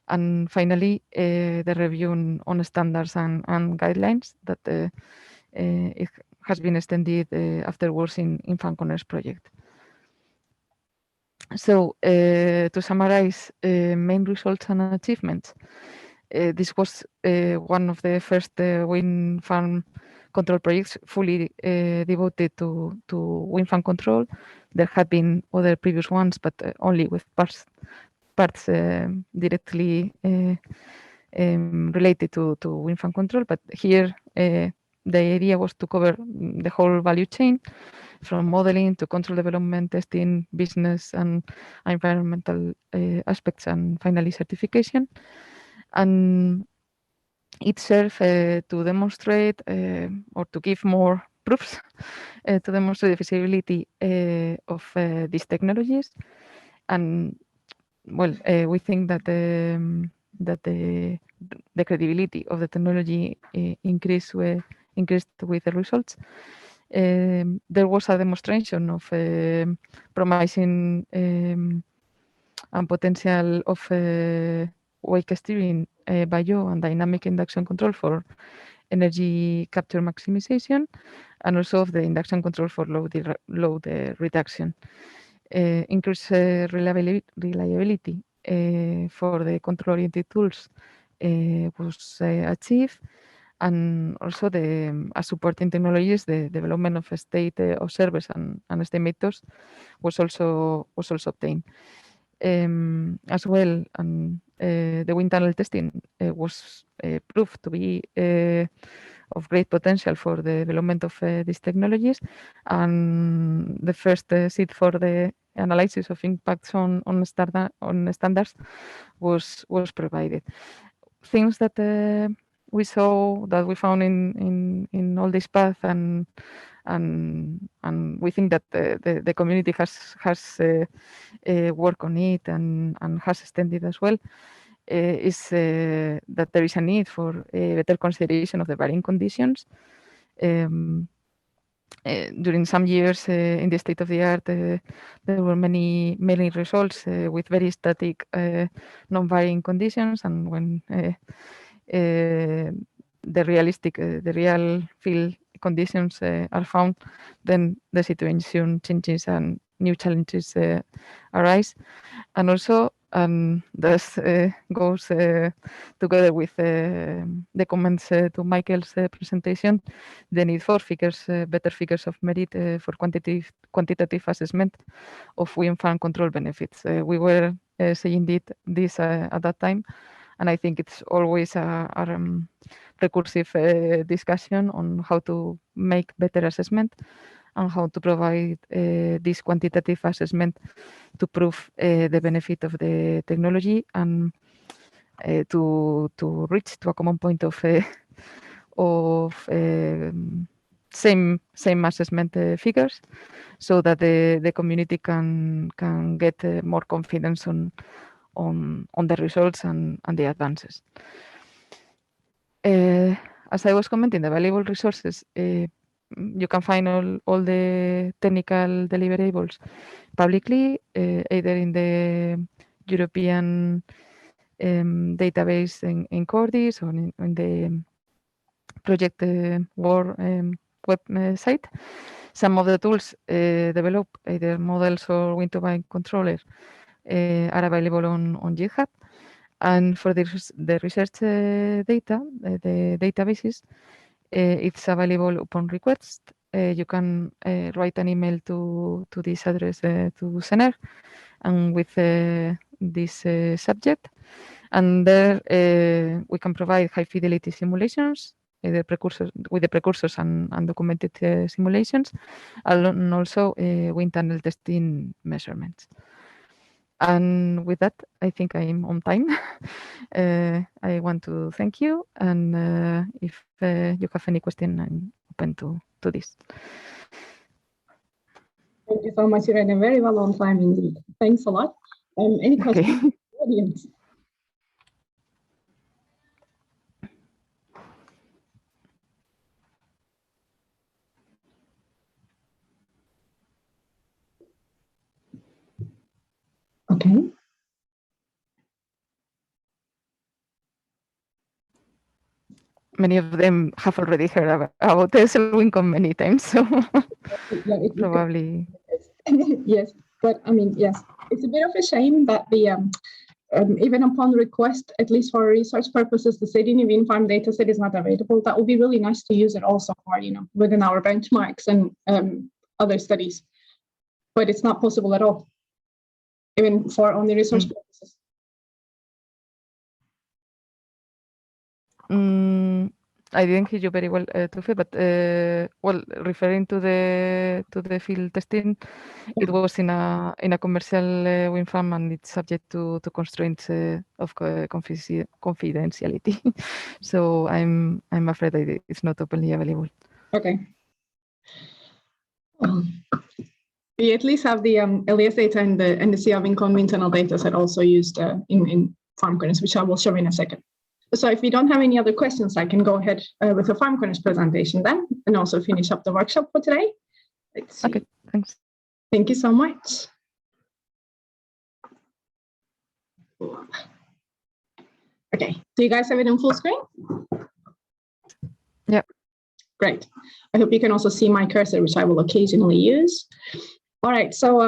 Speaker 8: And finally, the review on standards and guidelines that it has been extended afterwards in FarmConners project. So to summarize main results and achievements, this was one of the first wind farm control projects fully devoted to wind farm control. There had been other previous ones, but only with parts directly related to wind farm control. But here, the idea was to cover the whole value chain, from modeling to control development, testing, business and environmental aspects, and finally certification. And it served to demonstrate or to give more proofs to demonstrate the feasibility of these technologies. And well, we think that the credibility of the technology increased with the results. There was a demonstration of promising and potential of wake steering, bio and dynamic induction control for energy capture maximization, and also of the induction control for load reduction. Increased reliability for the control-oriented tools was achieved, and also as supporting technologies, the development of state observers and estimators was also obtained. As well, and the wind tunnel testing was proved to be of great potential for the development of these technologies, and the first seed for the analysis of impacts on standards was provided. Things that we found in all this path, and we think that the community has worked on it and has extended as well, is that there is a need for better consideration of the varying conditions. During some years in the state of the art, there were many results with very static, non-varying conditions, and when the real field conditions are found, then the situation changes and new challenges arise. And also and this goes together with the comments to Michael's presentation, the need for figures, better figures of merit for quantitative assessment of wind farm control benefits. We were saying this at that time, and I think it's always a recursive discussion on how to make better assessment and how to provide this quantitative assessment to prove the benefit of the technology and to reach to a common point of same assessment figures, so that the community can get more confidence on the results and the advances. As I was commenting, the available resources, you can find all the technical deliverables publicly, either in the European database in Cordis or in the project War website. Some of the tools developed, either models or wind turbine controllers, are available on GitHub. And for the research data, the databases, it's available upon request. You can write an email to this address to CENER and with this subject. And there we can provide high fidelity simulations, with the precursors and documented simulations, and also wind tunnel testing measurements. And with that, I think I'm on time. I want to thank you, and if you have any question, I'm open to this.
Speaker 1: Thank you so much, Irene. Very well on time indeed. Thanks a lot. Any questions from the audience? Okay.
Speaker 8: Many of them have already heard about CL-Windcon many times, so
Speaker 1: Yeah,
Speaker 8: probably.
Speaker 1: Yes, but I mean, yes, it's a bit of a shame that the even upon request, at least for research purposes, the Sedini wind farm dataset is not available. That would be really nice to use it also for, within our benchmarks and other studies, but it's not possible at all, even for only research purposes.
Speaker 8: I didn't hear you very well, Tuhfe, but well, referring to the field testing, it was in a commercial wind farm, and it's subject to constraints of confidentiality. So I'm afraid that it's not openly available.
Speaker 1: Okay. We at least have the LES data and the CL-Windcon internal data set also used in FarmConners, which I will show in a second. So if we don't have any other questions, I can go ahead with the FarmConners presentation then, and also finish up the workshop for today. Let's see.
Speaker 8: Okay, thanks.
Speaker 1: Thank you so much. Okay, do you guys have it in full screen?
Speaker 8: Yeah.
Speaker 1: Great. I hope you can also see my cursor, which I will occasionally use. All right, so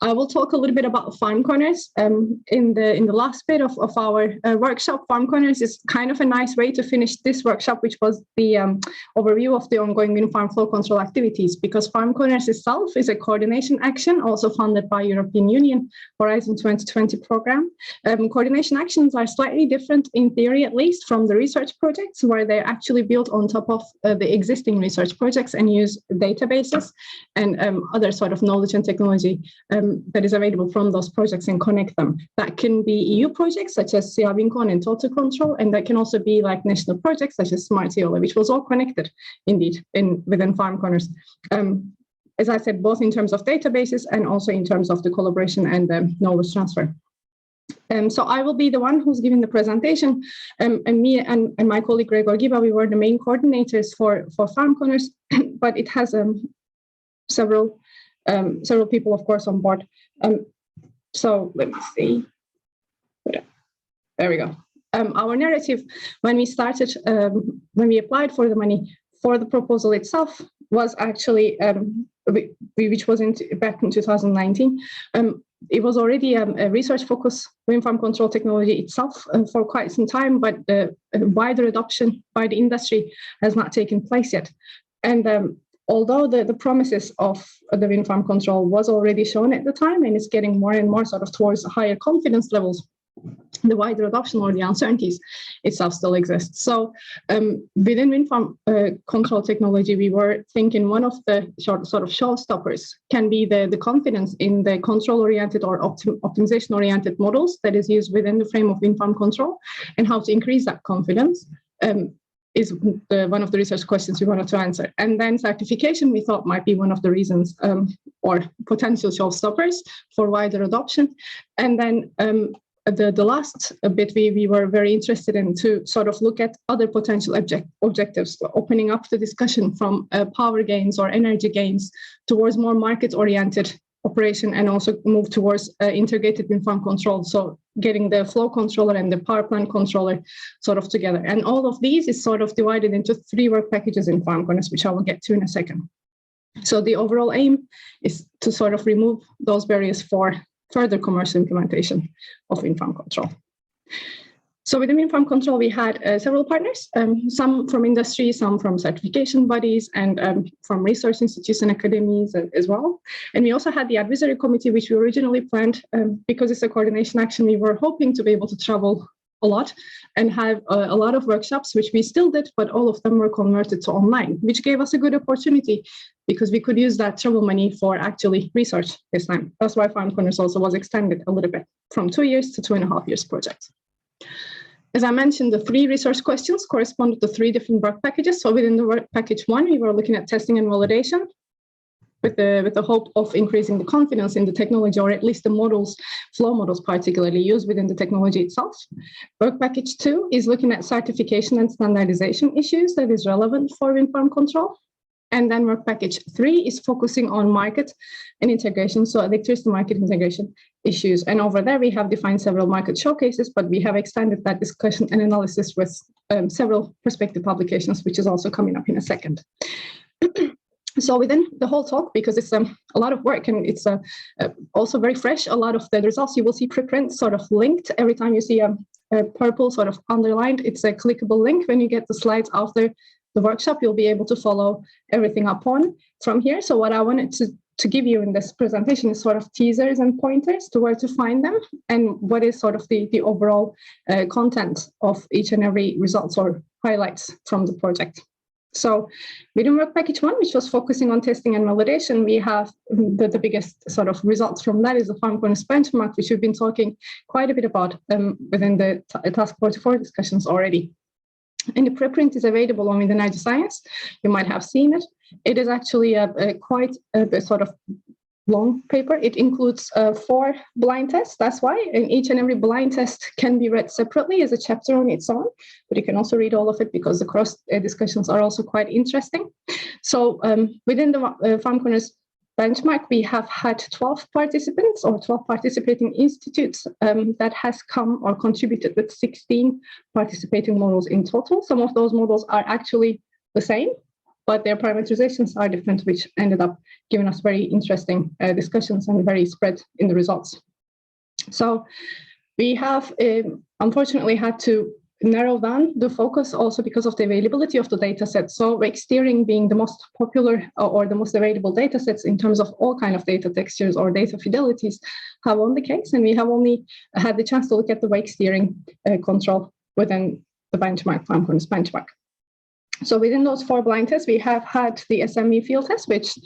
Speaker 1: I will talk a little bit about FarmConners. In the last bit of our workshop, FarmConners is kind of a nice way to finish this workshop, which was the overview of the ongoing wind farm flow control activities, because FarmConners itself is a coordination action also funded by European Union Horizon 2020 program. Coordination actions are slightly different in theory, at least, from the research projects, where they're actually built on top of the existing research projects and use databases and other sort of knowledge and technology that is available from those projects and connect them. That can be EU projects such as CL-Windcon and Total Control, and that can also be like national projects such as SMARTEOLE, which was all connected indeed within FarmConners. As I said, both in terms of databases and also in terms of the collaboration and the knowledge transfer. So I will be the one who's giving the presentation, and me and my colleague Gregor Giba, we were the main coordinators for FarmConners, but it has several people, of course, on board. So let me see. There we go. Our narrative, when we started, when we applied for the money for the proposal itself, was actually, which was back in 2019, it was already a research focus wind farm control technology itself for quite some time, but the wider adoption by the industry has not taken place yet. And although the promises of the wind farm control was already shown at the time, and it's getting more and more sort of towards higher confidence levels, the wider adoption or the uncertainties itself still exists. So within wind farm control technology, we were thinking one of the sort of showstoppers can be the confidence in the control-oriented or optimization-oriented models that is used within the frame of wind farm control, and how to increase that confidence is one of the research questions we wanted to answer. And then certification, we thought, might be one of the reasons or potential showstoppers for wider adoption. And then the last bit we were very interested in to sort of look at other potential objectives, opening up the discussion from power gains or energy gains towards more market-oriented operation, and also move towards integrated wind farm control. So getting the flow controller and the power plant controller sort of together. And all of these is sort of divided into 3 work packages in FarmConners, which I will get to in a second. So the overall aim is to sort of remove those barriers for further commercial implementation of wind farm control. So within wind farm control, we had several partners, some from industry, some from certification bodies, and from research institutes and academies as well. And we also had the advisory committee, which we originally planned, because it's a coordination action, we were hoping to be able to travel a lot and have a lot of workshops, which we still did, but all of them were converted to online, which gave us a good opportunity because we could use that travel money for actually research this time. That's why FarmConners also was extended a little bit from 2 years to 2.5 years project. As I mentioned, the 3 research questions corresponded to 3 different work packages. So within the work package 1, we were looking at testing and validation with the hope of increasing the confidence in the technology, or at least the models, flow models particularly used within the technology itself. Work package 2 is looking at certification and standardization issues that is relevant for wind farm control. And then work package 3 is focusing on market and integration, so electricity market integration issues. And over there, we have defined several market showcases, but we have extended that discussion and analysis with several prospective publications, which is also coming up in a second. So within the whole talk, because it's a lot of work and it's also very fresh, a lot of the results you will see preprints sort of linked. Every time you see a purple sort of underlined, it's a clickable link. When you get the slides after the workshop, you'll be able to follow everything up on from here. So what I wanted to give you in this presentation is sort of teasers and pointers to where to find them and what is sort of the overall content of each and every results or highlights from the project. So within work package 1, which was focusing on testing and validation, we have the biggest sort of results from that is the FarmConners benchmark, which we've been talking quite a bit about within the task 44 discussions already. And the preprint is available on the Energy Science. You might have seen it. It is actually quite a sort of long paper. It includes 4 blind tests. That's why, and each and every blind test can be read separately as a chapter on its own, but you can also read all of it because the cross discussions are also quite interesting. So within the FarmConners benchmark, we have had 12 participants or 12 participating institutes that has come or contributed with 16 participating models in total. Some of those models are actually the same, but their parameterizations are different, which ended up giving us very interesting discussions and very spread in the results. So we have unfortunately had to narrow down the focus also because of the availability of the data sets. So wake steering being the most popular or the most available data sets in terms of all kind of data textures or data fidelities have won the case. And we have only had the chance to look at the wake steering control within the benchmark, FarmConners benchmark. So within those 4 blind tests, we have had the SME field test, which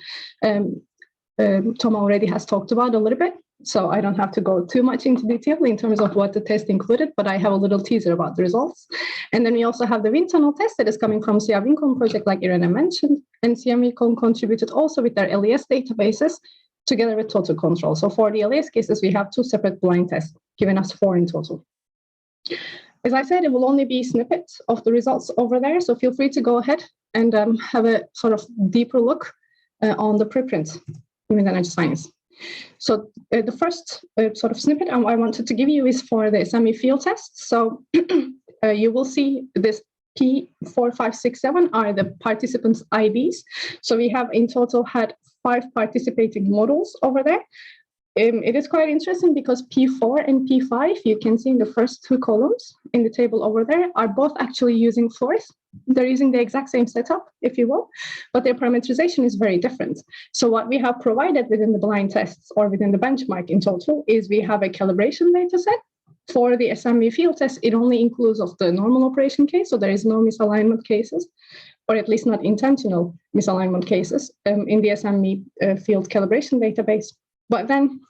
Speaker 1: Tom already has talked about a little bit. So I don't have to go too much into detail in terms of what the test included, but I have a little teaser about the results. And then we also have the wind tunnel test that is coming from CL-Windcon project, like Irene mentioned, and CL-Windcon contributed also with their LES databases together with total control. So for the LES cases, we have 2 separate blind tests, giving us 4 in total. As I said, it will only be snippets of the results over there, so feel free to go ahead and have a sort of deeper look on the preprints in Energy Science. So the first sort of snippet I wanted to give you is for the SME field test. So you will see this P4567 are the participants' IDs. So we have in total had 5 participating models over there. It is quite interesting because P4 and P5, you can see in the first two columns in the table over there, are both actually using force. They're using the exact same setup, if you will, but their parameterization is very different. So what we have provided within the blind tests or within the benchmark in total is we have a calibration data set. For the SME field test, it only includes of the normal operation case, so there is no misalignment cases, or at least not intentional misalignment cases in the SME field calibration database. But then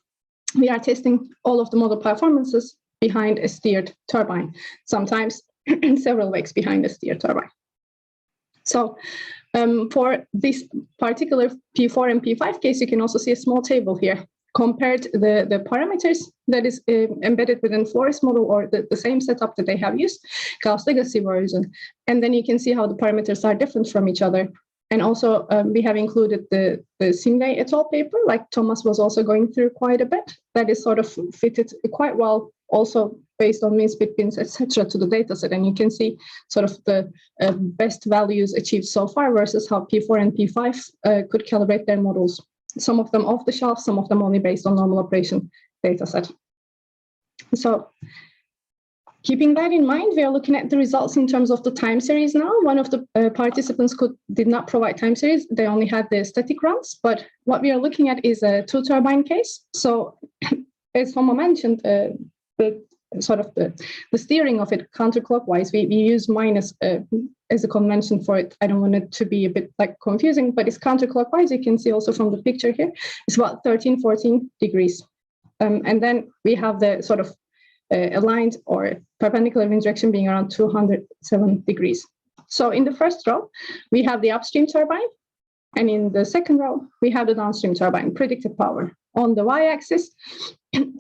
Speaker 1: we are testing all of the model performances behind a steered turbine, sometimes several weeks behind a steered turbine. So for this particular P4 and P5 case, you can also see a small table here compared the parameters that is embedded within Flores model or the same setup that they have used, Gauss legacy version. And then you can see how the parameters are different from each other. And also we have included the Simley et al. Paper, like Thomas was also going through quite a bit. That is sort of fitted quite well, also based on mean speed bins, etc., to the data set. And you can see sort of the best values achieved so far versus how P4 and P5 could calibrate their models. Some of them off the shelf, some of them only based on normal operation data set. So keeping that in mind, we are looking at the results in terms of the time series now. One of the participants did not provide time series. They only had the static runs. But what we are looking at is a two turbine case. So as Homo mentioned, the steering of it counterclockwise, we use minus as a convention for it. I don't want it to be a bit like confusing, but it's counterclockwise. You can see also from the picture here, it's about 13, 14 degrees. And then we have the sort of aligned or perpendicular wind direction being around 207 degrees. So in the first row, we have the upstream turbine. And in the second row, we have the downstream turbine, predicted power on the y-axis.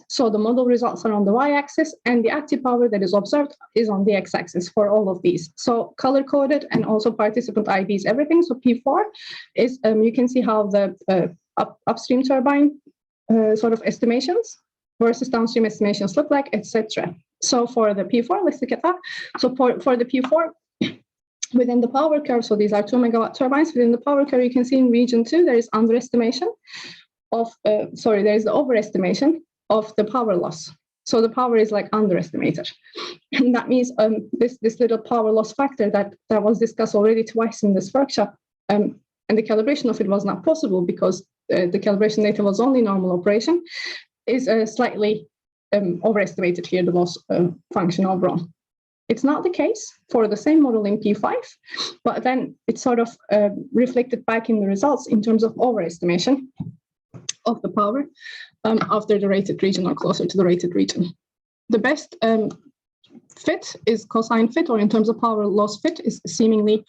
Speaker 1: So the model results are on the y-axis, and the active power that is observed is on the x-axis for all of these. So color-coded and also participant IDs, everything. So P4 is, you can see how the upstream turbine sort of estimations versus downstream estimations look like, etc. So for the P4, let's look at that. So for the P4, within the power curve, so these are 2 megawatt turbines, within the power curve, you can see in region 2, there is underestimation of, there is the overestimation of the power loss. So the power is like underestimated. And that means this little power loss factor that was discussed already twice in this workshop, and the calibration of it was not possible because the calibration data was only normal operation, is slightly overestimated here, the loss function overall. It's not the case for the same model in P5, but then it's sort of reflected back in the results in terms of overestimation of the power after the rated region or closer to the rated region. The best fit is cosine fit, or in terms of power loss fit, is seemingly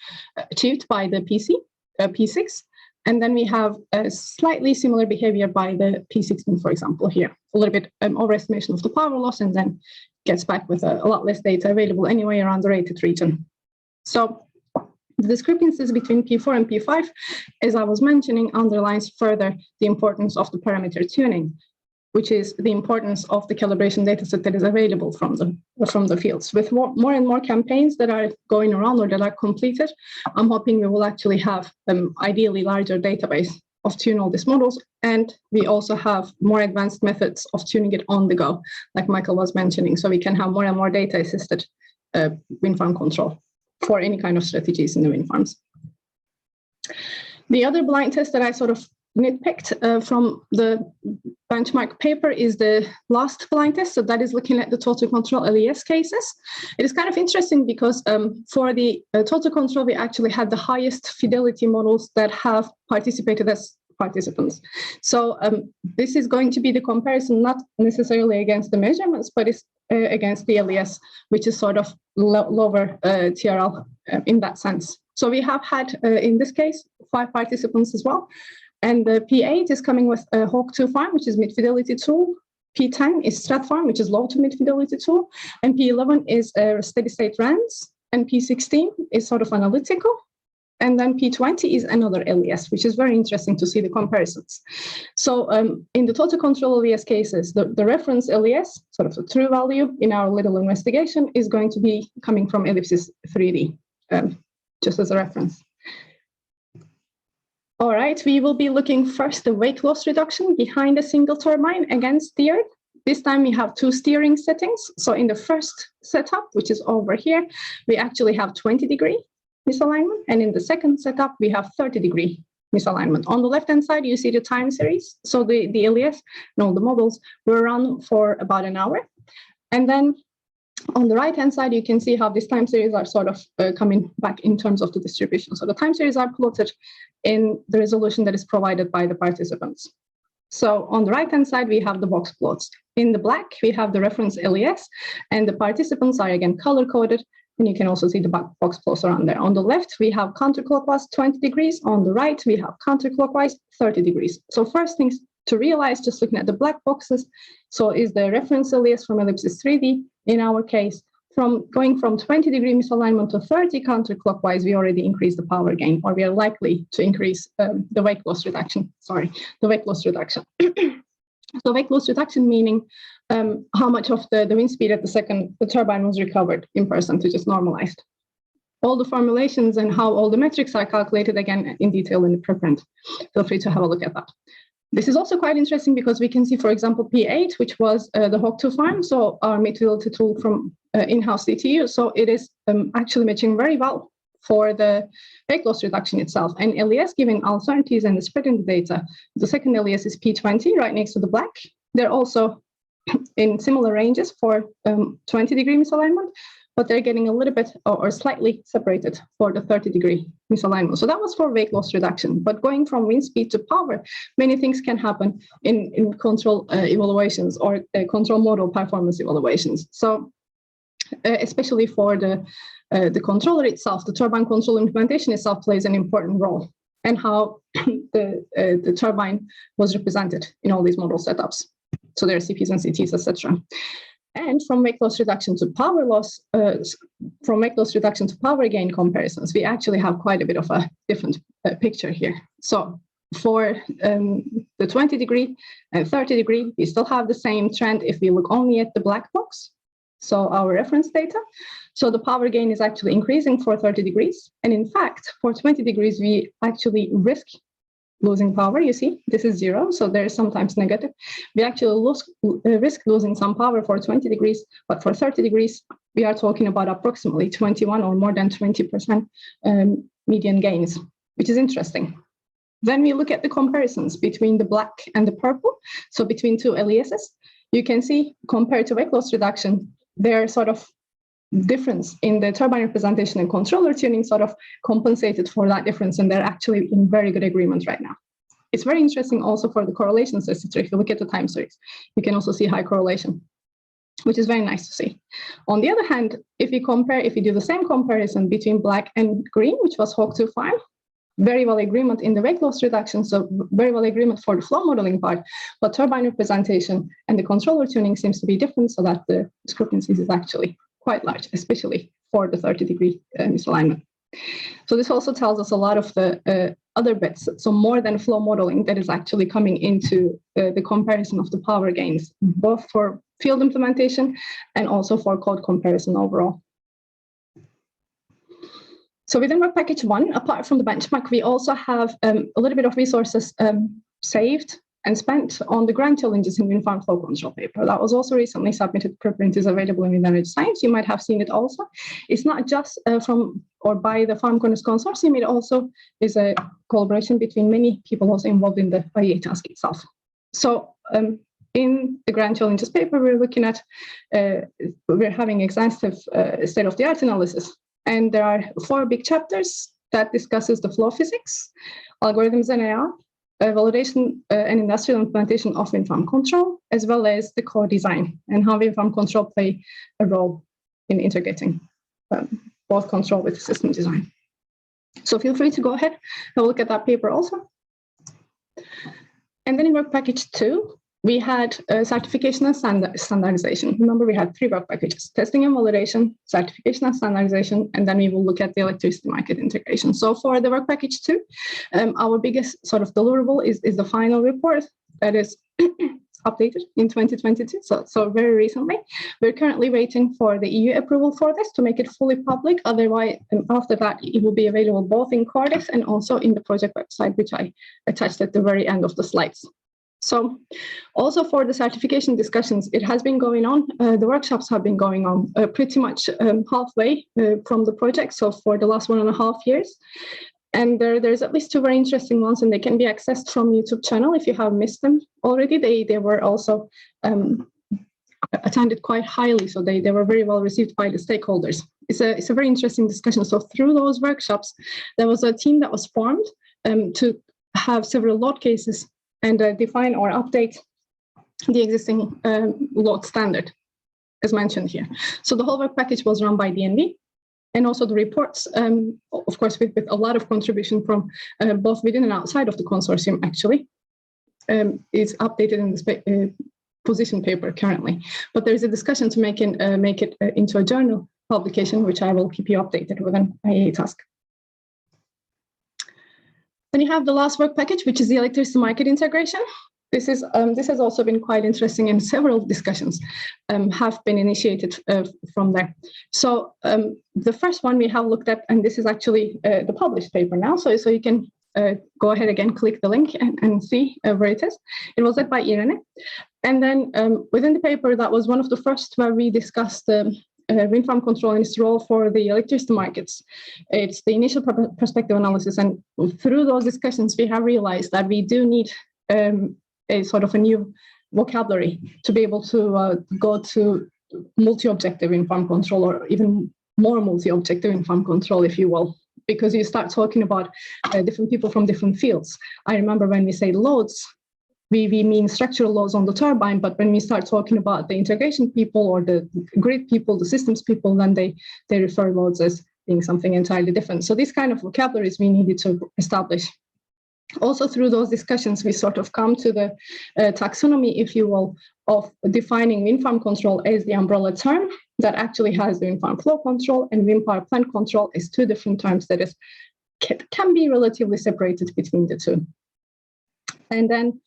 Speaker 1: achieved by the P6. And then we have a slightly similar behavior by the P16, for example, here. A little bit overestimation of the power loss, and then gets back with a lot less data available anyway around the rated region. So the discrepancies between P4 and P5, as I was mentioning, underlines further the importance of the parameter tuning, which is the importance of the calibration dataset that is available from the fields. With more and more campaigns that are going around or that are completed, I'm hoping we will actually have ideally larger database of tune all these models, and we also have more advanced methods of tuning it on the go, like Michael was mentioning, so we can have more and more data-assisted wind farm control for any kind of strategies in the wind farms. The other blind test that I sort of nitpicked from the benchmark paper is the last blind test. So that is looking at the total control LES cases. It is kind of interesting because for the total control, we actually had the highest fidelity models that have participated as participants. So this is going to be the comparison, not necessarily against the measurements, but it's against the LES, which is sort of lower TRL in that sense. So we have had, in this case, 5 participants as well. And the P8 is coming with a Hawk 2 farm, which is mid-fidelity tool. P10 is Strat farm, which is low to mid-fidelity tool. And P11 is steady-state RANs. And P16 is sort of analytical. And then P20 is another LES, which is very interesting to see the comparisons. So in the total control LES cases, the reference LES, sort of the true value in our little investigation, is going to be coming from Ellipsis 3D, just as a reference. All right, we will be looking first the weight loss reduction behind a single turbine against the Earth. This time we have two steering settings. So in the first setup, which is over here, we actually have 20-degree misalignment. And in the second setup, we have 30-degree misalignment. On the left-hand side, you see the time series. So the LES and all the models will run for about an hour. And then on the right-hand side, you can see how these time series are sort of coming back in terms of the distribution. So the time series are plotted in the resolution that is provided by the participants. So on the right-hand side, we have the box plots. In the black, we have the reference LES, and the participants are again color-coded, and you can also see the box plots around there. On the left, we have counterclockwise 20 degrees. On the right, we have counterclockwise 30 degrees. So first things to realize, just looking at the black boxes, so is the reference LES from ellipsis 3D. In our case, from going from 20-degree misalignment to 30 counterclockwise, we already increased the power gain, or we are likely to increase the weight loss reduction. Sorry, the weight loss reduction. So weight loss reduction meaning how much of the wind speed at the turbine was recovered in percentages normalized. All the formulations and how all the metrics are calculated again in detail in the preprint. Feel free to have a look at that. This is also quite interesting because we can see, for example, P8, which was the Hawk2 farm, so our meteorology tool from in-house DTU. So it is actually matching very well for the weight loss reduction itself. And LES, given uncertainties and the spread in the data, the second LES is P20, right next to the black. They're also in similar ranges for 20-degree misalignment, but they're getting a little bit or slightly separated for the 30-degree misalignment. So that was for weight loss reduction. But going from wind speed to power, many things can happen in control evaluations or control model performance evaluations. So especially for the controller itself, the turbine control implementation itself plays an important role, and how the turbine was represented in all these model setups. So there are CPs and CTs, etc. And from weight loss reduction to power loss, from weight loss reduction to power gain comparisons, we actually have quite a bit of a different picture here. So for the 20-degree and 30-degree, we still have the same trend if we look only at the black box. So our reference data. So the power gain is actually increasing for 30 degrees. And in fact, for 20 degrees, we actually risk losing power. You see, this is 0, so there is sometimes negative. We actually risk losing some power for 20 degrees, but for 30 degrees, we are talking about approximately 21 or more than 20% median gains, which is interesting. Then we look at the comparisons between the black and the purple. So between two LESs, you can see compared to weight loss reduction, their sort of difference in the turbine representation and controller tuning sort of compensated for that difference, and they're actually in very good agreement right now. It's very interesting also for the correlations, etc. If you look at the time series, you can also see high correlation, which is very nice to see. On the other hand, if you do the same comparison between black and green, which was Hawk2 farm, very well agreement in the weight loss reduction, so very well agreement for the flow modeling part, but turbine representation and the controller tuning seems to be different, so that the discrepancies is actually quite large, especially for the 30-degree misalignment. So this also tells us a lot of the other bits, so more than flow modeling that is actually coming into the comparison of the power gains, both for field implementation and also for code comparison overall. So within work package 1, apart from the benchmark, we also have a little bit of resources saved and spent on the grand challenges in wind farm flow control paper. That was also recently submitted. Preprint is available in Wind Energy Science. You might have seen it also. It's not just from or by the FarmConners consortium, it also is a collaboration between many people also involved in the IEA task itself. So in the grand challenges paper, we're looking at, we're having extensive state-of-the-art analysis. And there are 4 big chapters that discusses the flow physics, algorithms and AI, validation and industrial implementation of wind farm control, as well as the core design and how wind farm control play a role in integrating both control with system design. So feel free to go ahead and look at that paper also. And then in work package 2, we had certification and standardization. Remember, we had 3 work packages: testing and validation, certification and standardization, and then we will look at the electricity market integration. So for the work package 2, our biggest sort of deliverable is the final report that is updated in 2022, so very recently. We're currently waiting for the EU approval for this to make it fully public. Otherwise, after that, it will be available both in Codex and also in the project website, which I attached at the very end of the slides. So also for the certification discussions, it has been going on. The workshops have been going on pretty much halfway from the project. So for the last 1.5 years. And there's at least 2 very interesting ones, and they can be accessed from YouTube channel if you have missed them already. They were also attended quite highly, so they were very well received by the stakeholders. It's a very interesting discussion. So through those workshops, there was a team that was formed to have several load cases and define or update the existing load standard, as mentioned here. So the whole work package was run by the ENGIE, and also the reports, of course, with a lot of contribution from both within and outside of the consortium, actually, is updated in the position paper currently. But there is a discussion to make it into a journal publication, which I will keep you updated with an IEA task. Then you have the last work package, which is the electricity market integration. This has also been quite interesting, and several discussions have been initiated from there. So the first one we have looked at, and this is actually the published paper now, so you can go ahead again, click the link and see where it is. It was led by Irene. And then within the paper, that was one of the first where we discussed wind farm control and its role for the electricity markets. It's the initial perspective analysis, and through those discussions, we have realized that we do need a sort of a new vocabulary to be able to go to multi-objective wind farm control, or even more multi-objective wind farm control, if you will, because you start talking about different people from different fields. I remember when we say loads, we mean structural loads on the turbine, but when we start talking about the integration people or the grid people, the systems people, then they refer loads as being something entirely different. So these kind of vocabularies we needed to establish. Also through those discussions, we sort of come to the taxonomy, if you will, of defining wind farm control as the umbrella term that actually has the wind farm flow control and wind power plant control as 2 different terms that can be relatively separated between the 2. And then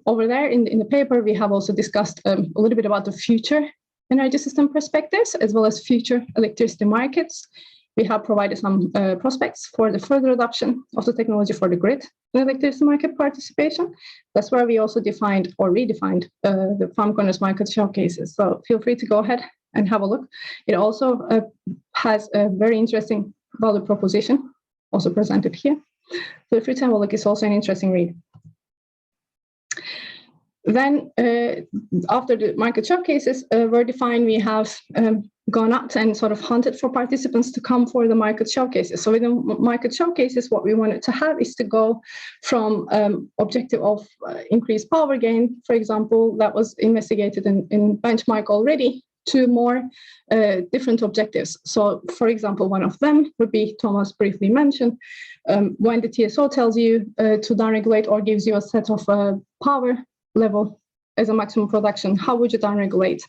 Speaker 1: over there in the paper, we have also discussed a little bit about the future energy system perspectives, as well as future electricity markets. We have provided some prospects for the further adoption of the technology for the grid and electricity market participation. That's where we also defined or redefined the FarmConners market showcases. So feel free to go ahead and have a look. It also has a very interesting value proposition, also presented here. Feel free to have a look. It's also an interesting read. Then after the market showcases were defined, we have gone out and sort of hunted for participants to come for the market showcases. So within market showcases, what we wanted to have is to go from objective of increased power gain, for example, that was investigated in benchmark already, to more different objectives. So for example, one of them would be, Thomas briefly mentioned, when the TSO tells you to downregulate or gives you a set of power level as a maximum production, how would you downregulate,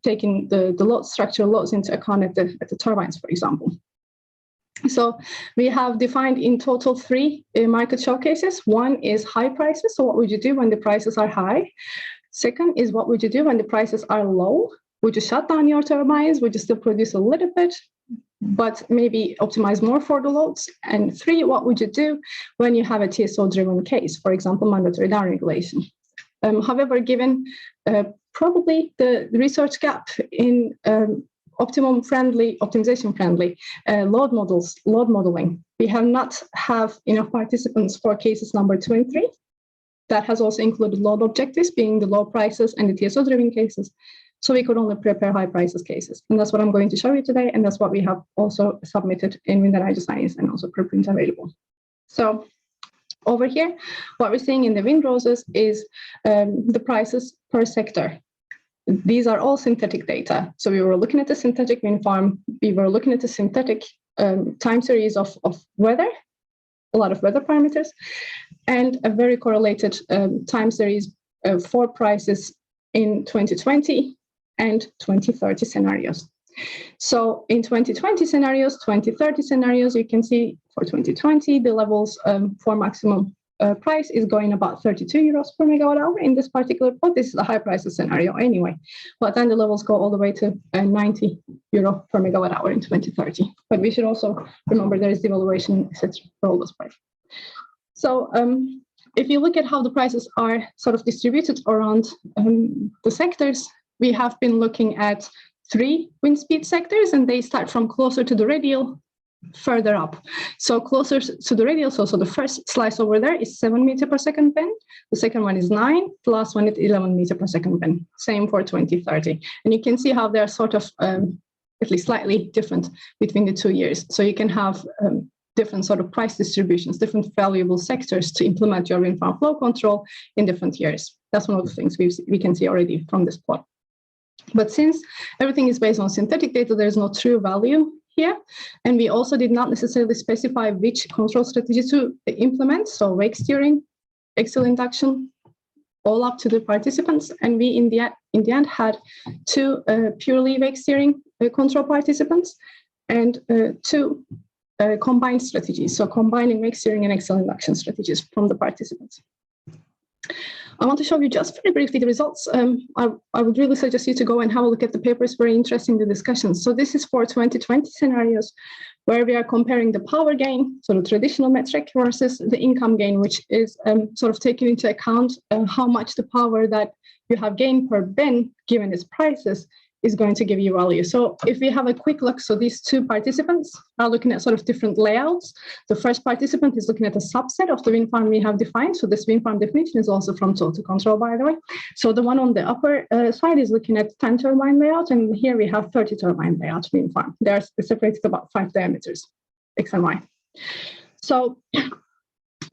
Speaker 1: taking the load, structural loads into account at the turbines, for example. So we have defined in total 3 market showcases. One is high prices. So what would you do when the prices are high? Second is, what would you do when the prices are low? Would you shut down your turbines? Would you still produce a little bit, but maybe optimize more for the loads? And 3, what would you do when you have a TSO-driven case, for example, mandatory downregulation? However, given probably the research gap in optimization-friendly load modeling, we have not enough participants for cases number 2 and 3. That has also included load objectives, being the low prices and the TSO-driven cases. So we could only prepare high prices cases. And that's what I'm going to show you today. And that's what we have also submitted in Wind Energy Science and also preprint available. So over here, what we're seeing in the wind roses is the prices per sector. These are all synthetic data. So we were looking at the synthetic wind farm. We were looking at the synthetic time series of weather, a lot of weather parameters, and a very correlated time series for prices in 2020 and 2030 scenarios. So in 2020 scenarios, 2030 scenarios, you can see for 2020, the levels for maximum price is going about 32 euros per megawatt hour in this particular plot. This is a high prices scenario anyway, but then the levels go all the way to 90 euro per megawatt hour in 2030. But we should also remember there is devaluation, etc. for all those prices. So if you look at how the prices are sort of distributed around the sectors, we have been looking at 3 wind speed sectors, and they start from closer to the radial further up. So closer to the radial, so the first slice over there is 7 meter per second bin. The second one is 9. The last one is 11 meter per second bin. Same for 2030. And you can see how they're sort of at least slightly different between the 2 years. So you can have different sort of price distributions, different valuable sectors to implement your wind farm flow control in different years. That's one of the things we can see already from this plot. But since everything is based on synthetic data, there's no true value here. And we also did not necessarily specify which control strategy to implement. So wake steering, axial induction, all up to the participants. And we, in the end, had 2 purely wake steering control participants and 2 combined strategies. So combining wake steering and axial induction strategies from the participants. I want to show you just very briefly the results. I would really suggest you to go and have a look at the paper. It's very interesting, the discussions. So this is for 2020 scenarios where we are comparing the power gain, so the traditional metric, versus the income gain, which is sort of taking into account how much the power that you have gained per bin, given its prices, is going to give you value. So if we have a quick look, so these 2 participants are looking at sort of different layouts. The first participant is looking at a subset of the wind farm we have defined. So this wind farm definition is also from total control, by the way. So the one on the upper side is looking at 10 turbine layout, and here we have 30 turbine layout wind farm. They are separated about 5 diameters, X and Y. So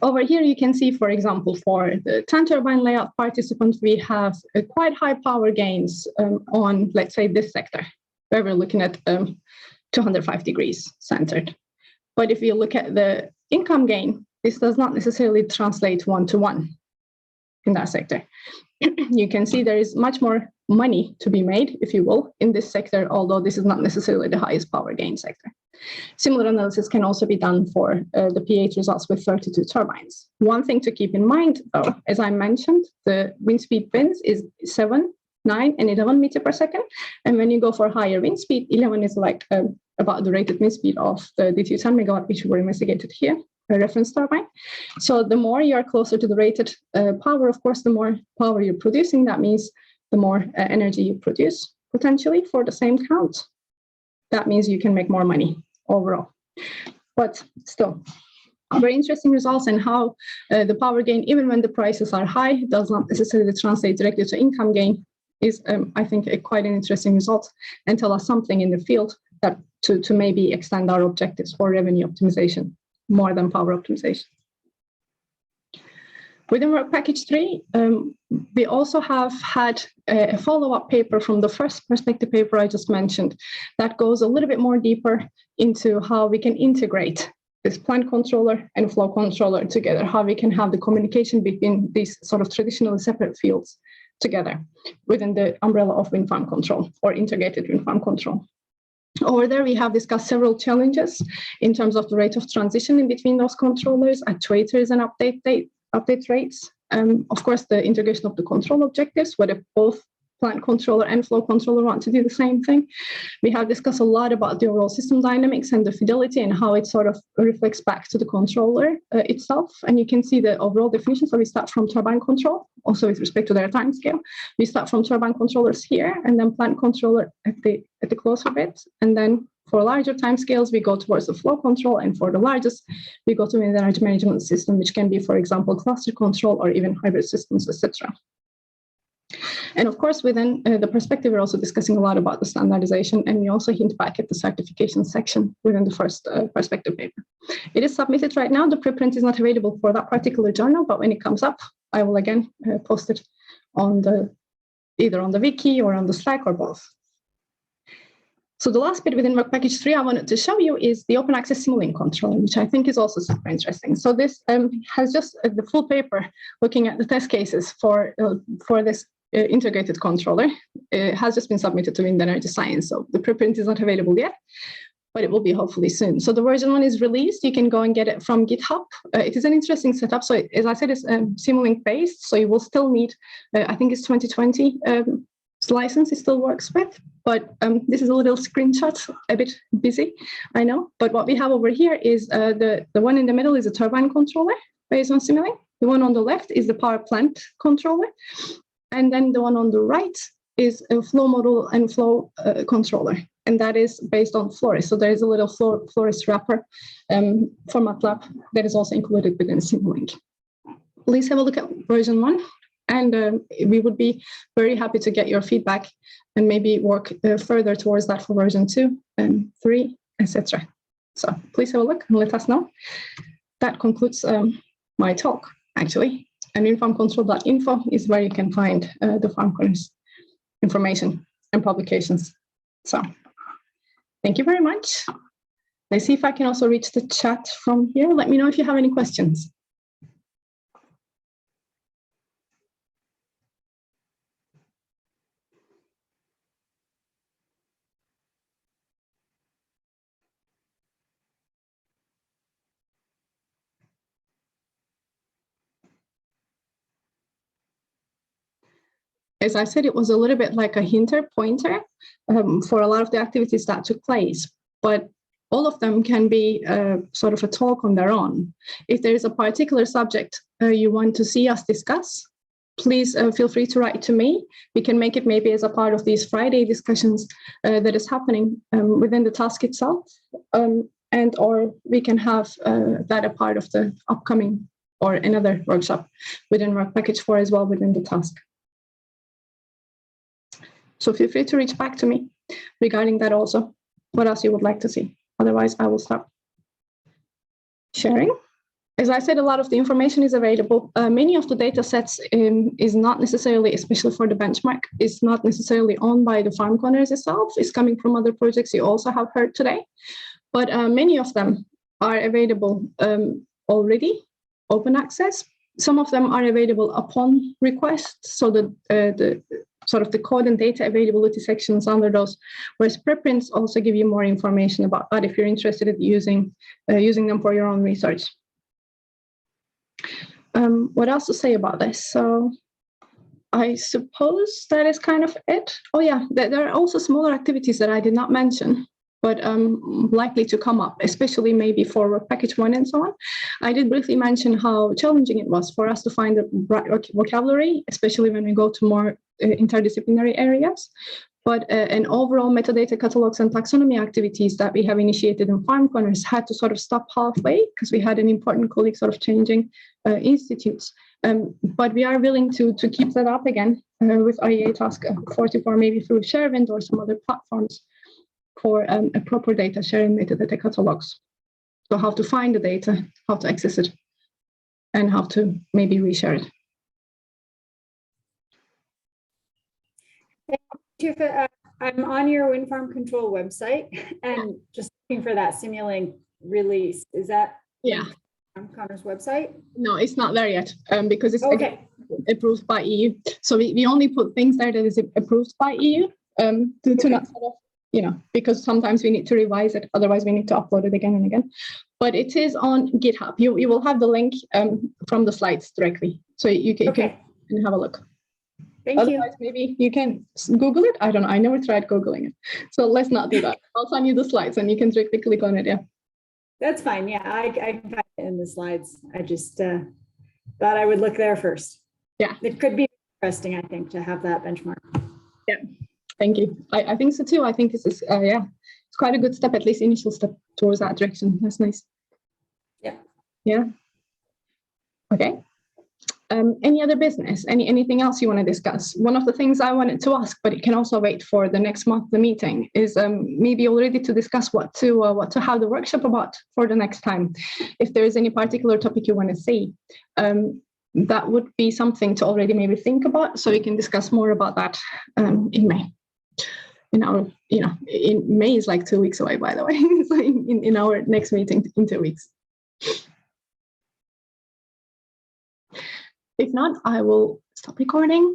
Speaker 1: over here, you can see, for example, for the 10 turbine layout participant, we have quite high power gains on, let's say, this sector, where we're looking at 205 degrees centered. But if you look at the income gain, this does not necessarily translate 1-to-1 in that sector. You can see there is much more money to be made, if you will, in this sector, although this is not necessarily the highest power gain sector. Similar analysis can also be done for the PH results with 32 turbines. One thing to keep in mind, though, as I mentioned, the wind speed bins is 7, 9, and 11 meter per second. And when you go for higher wind speed, 11 is like about the rated wind speed of the DTU 10 megawatt, which were investigated here, a reference turbine. So the more you are closer to the rated power, of course, the more power you're producing. That means the more energy you produce potentially for the same count. That means you can make more money overall. But still, very interesting results, and how the power gain, even when the prices are high, does not necessarily translate directly to income gain, is, I think, quite an interesting result, and tell us something in the field that to maybe extend our objectives for revenue optimization more than power optimization. Within work package 3, we also have had a follow-up paper from the first perspective paper I just mentioned that goes a little bit more deeper into how we can integrate this plant controller and flow controller together, how we can have the communication between these sort of traditionally separate fields together within the umbrella of wind farm control or integrated wind farm control. Over there, we have discussed several challenges in terms of the rate of transition in between those controllers, actuators, and update rates. Of course, the integration of the control objectives, whether both plant controller and flow controller want to do the same thing. We have discussed a lot about the overall system dynamics and the fidelity and how it sort of reflects back to the controller itself. And you can see the overall definition. So we start from turbine control, also with respect to their time scale. We start from turbine controllers here, and then plant controller at the closer bit. And then for larger timescales, we go towards the flow control, and for the largest, we go to an energy management system, which can be, for example, cluster control or even hybrid systems, etc. And of course, within the perspective, we're also discussing a lot about the standardization, and we also hint back at the certification section within the first perspective paper. It is submitted right now. The preprint is not available for that particular journal, but when it comes up, I will again post it on either on the wiki or on the Slack or both. So the last bit within work package 3 I wanted to show you is the open access simulink control, which I think is also super interesting. So this has just the full paper looking at the test cases for this integrated controller. It has just been submitted to Wind Energy Science, so the preprint is not available yet. but it will be hopefully soon. So the version 1 is released. You can go and get it from GitHub. It is an interesting setup. So as I said, it's Simulink based. So you will still need, I think it's 2020 license it still works with. But this is a little screenshot, a bit busy, I know. But what we have over here is the one in the middle is a turbine controller based on Simulink. The one on the left is the power plant controller. And then the one on the right is a flow model and flow controller. And that is based on Flores. So there is a little Flores wrapper for MATLAB that is also included within Simulink. Please have a look at version 1. And we would be very happy to get your feedback and maybe work further towards that for version 2 and 3, etc. So please have a look and let us know. That concludes my talk, actually. And farmcontrol.info is where you can find the FarmConners information and publications. So thank you very much. Let's see if I can also reach the chat from here. Let me know if you have any questions. As I said, it was a little bit like a hinter pointer for a lot of the activities that took place, but all of them can be sort of a talk on their own. If there is a particular subject you want to see us discuss, please feel free to write to me. We can make it maybe as a part of these Friday discussions that is happening within the task itself, and or we can have that a part of the upcoming or another workshop within Work Package 4 as well within the task. So feel free to reach back to me regarding that also, what else you would like to see. Otherwise, I will stop sharing. As I said, a lot of the information is available. Many of the data sets is not necessarily, especially for the benchmark, is not necessarily owned by the FarmConners itself. It's coming from other projects you also have heard today. But many of them are available already, open access. Some of them are available upon request. So the sort of the code and data availability sections under those, whereas preprints also give you more information about that if you're interested in using them for your own research. What else to say about this? So I suppose that is kind of it. Oh yeah, there are also smaller activities that I did not mention, but likely to come up, especially maybe for Work Package 1 and so on. I did briefly mention how challenging it was for us to find the right vocabulary, especially when we go to more interdisciplinary areas. But an overall metadata catalogs and taxonomy activities that we have initiated in FarmConners had to sort of stop halfway because we had an important colleague sort of changing institutes. But we are willing to keep that up again with IEA Task 44, maybe through ShareWind or some other platforms for a proper data sharing metadata catalogs. So how to find the data, how to access it, and how to maybe reshare it.
Speaker 9: Tuhfe, I'm on your wind farm control website and just looking for that Simulink release. Is that FarmConners website?
Speaker 1: No, it's not there yet because it's
Speaker 9: okay.
Speaker 1: Approved by EU. So we only put things there that is approved by EU to not sort of, you know, because sometimes we need to revise it. Otherwise, we need to upload it again and again. But it is on GitHub. You will have the link from the slides directly. So you can have a look. Otherwise, maybe you can Google it. I don't know. I never tried Googling it. So let's not do that. I'll send you the slides and you can directly click on it. Yeah.
Speaker 9: That's fine. Yeah, I can find it in the slides. I just thought I would look there first.
Speaker 1: Yeah.
Speaker 9: It could be interesting, I think, to have that benchmark.
Speaker 1: Yeah. Thank you. I think so too. I think this is, it's quite a good step, at least initial step towards that direction. That's nice.
Speaker 9: Yeah.
Speaker 1: Yeah. Okay. Any other business? Anything else you want to discuss? One of the things I wanted to ask, but it can also wait for the next monthly meeting, is maybe already to discuss what to have the workshop about for the next time. If there is any particular topic you want to see, that would be something to already maybe think about, so we can discuss more about that in May. In May is like 2 weeks away, by the way. So in our next meeting in 2 weeks. If not, I will stop recording.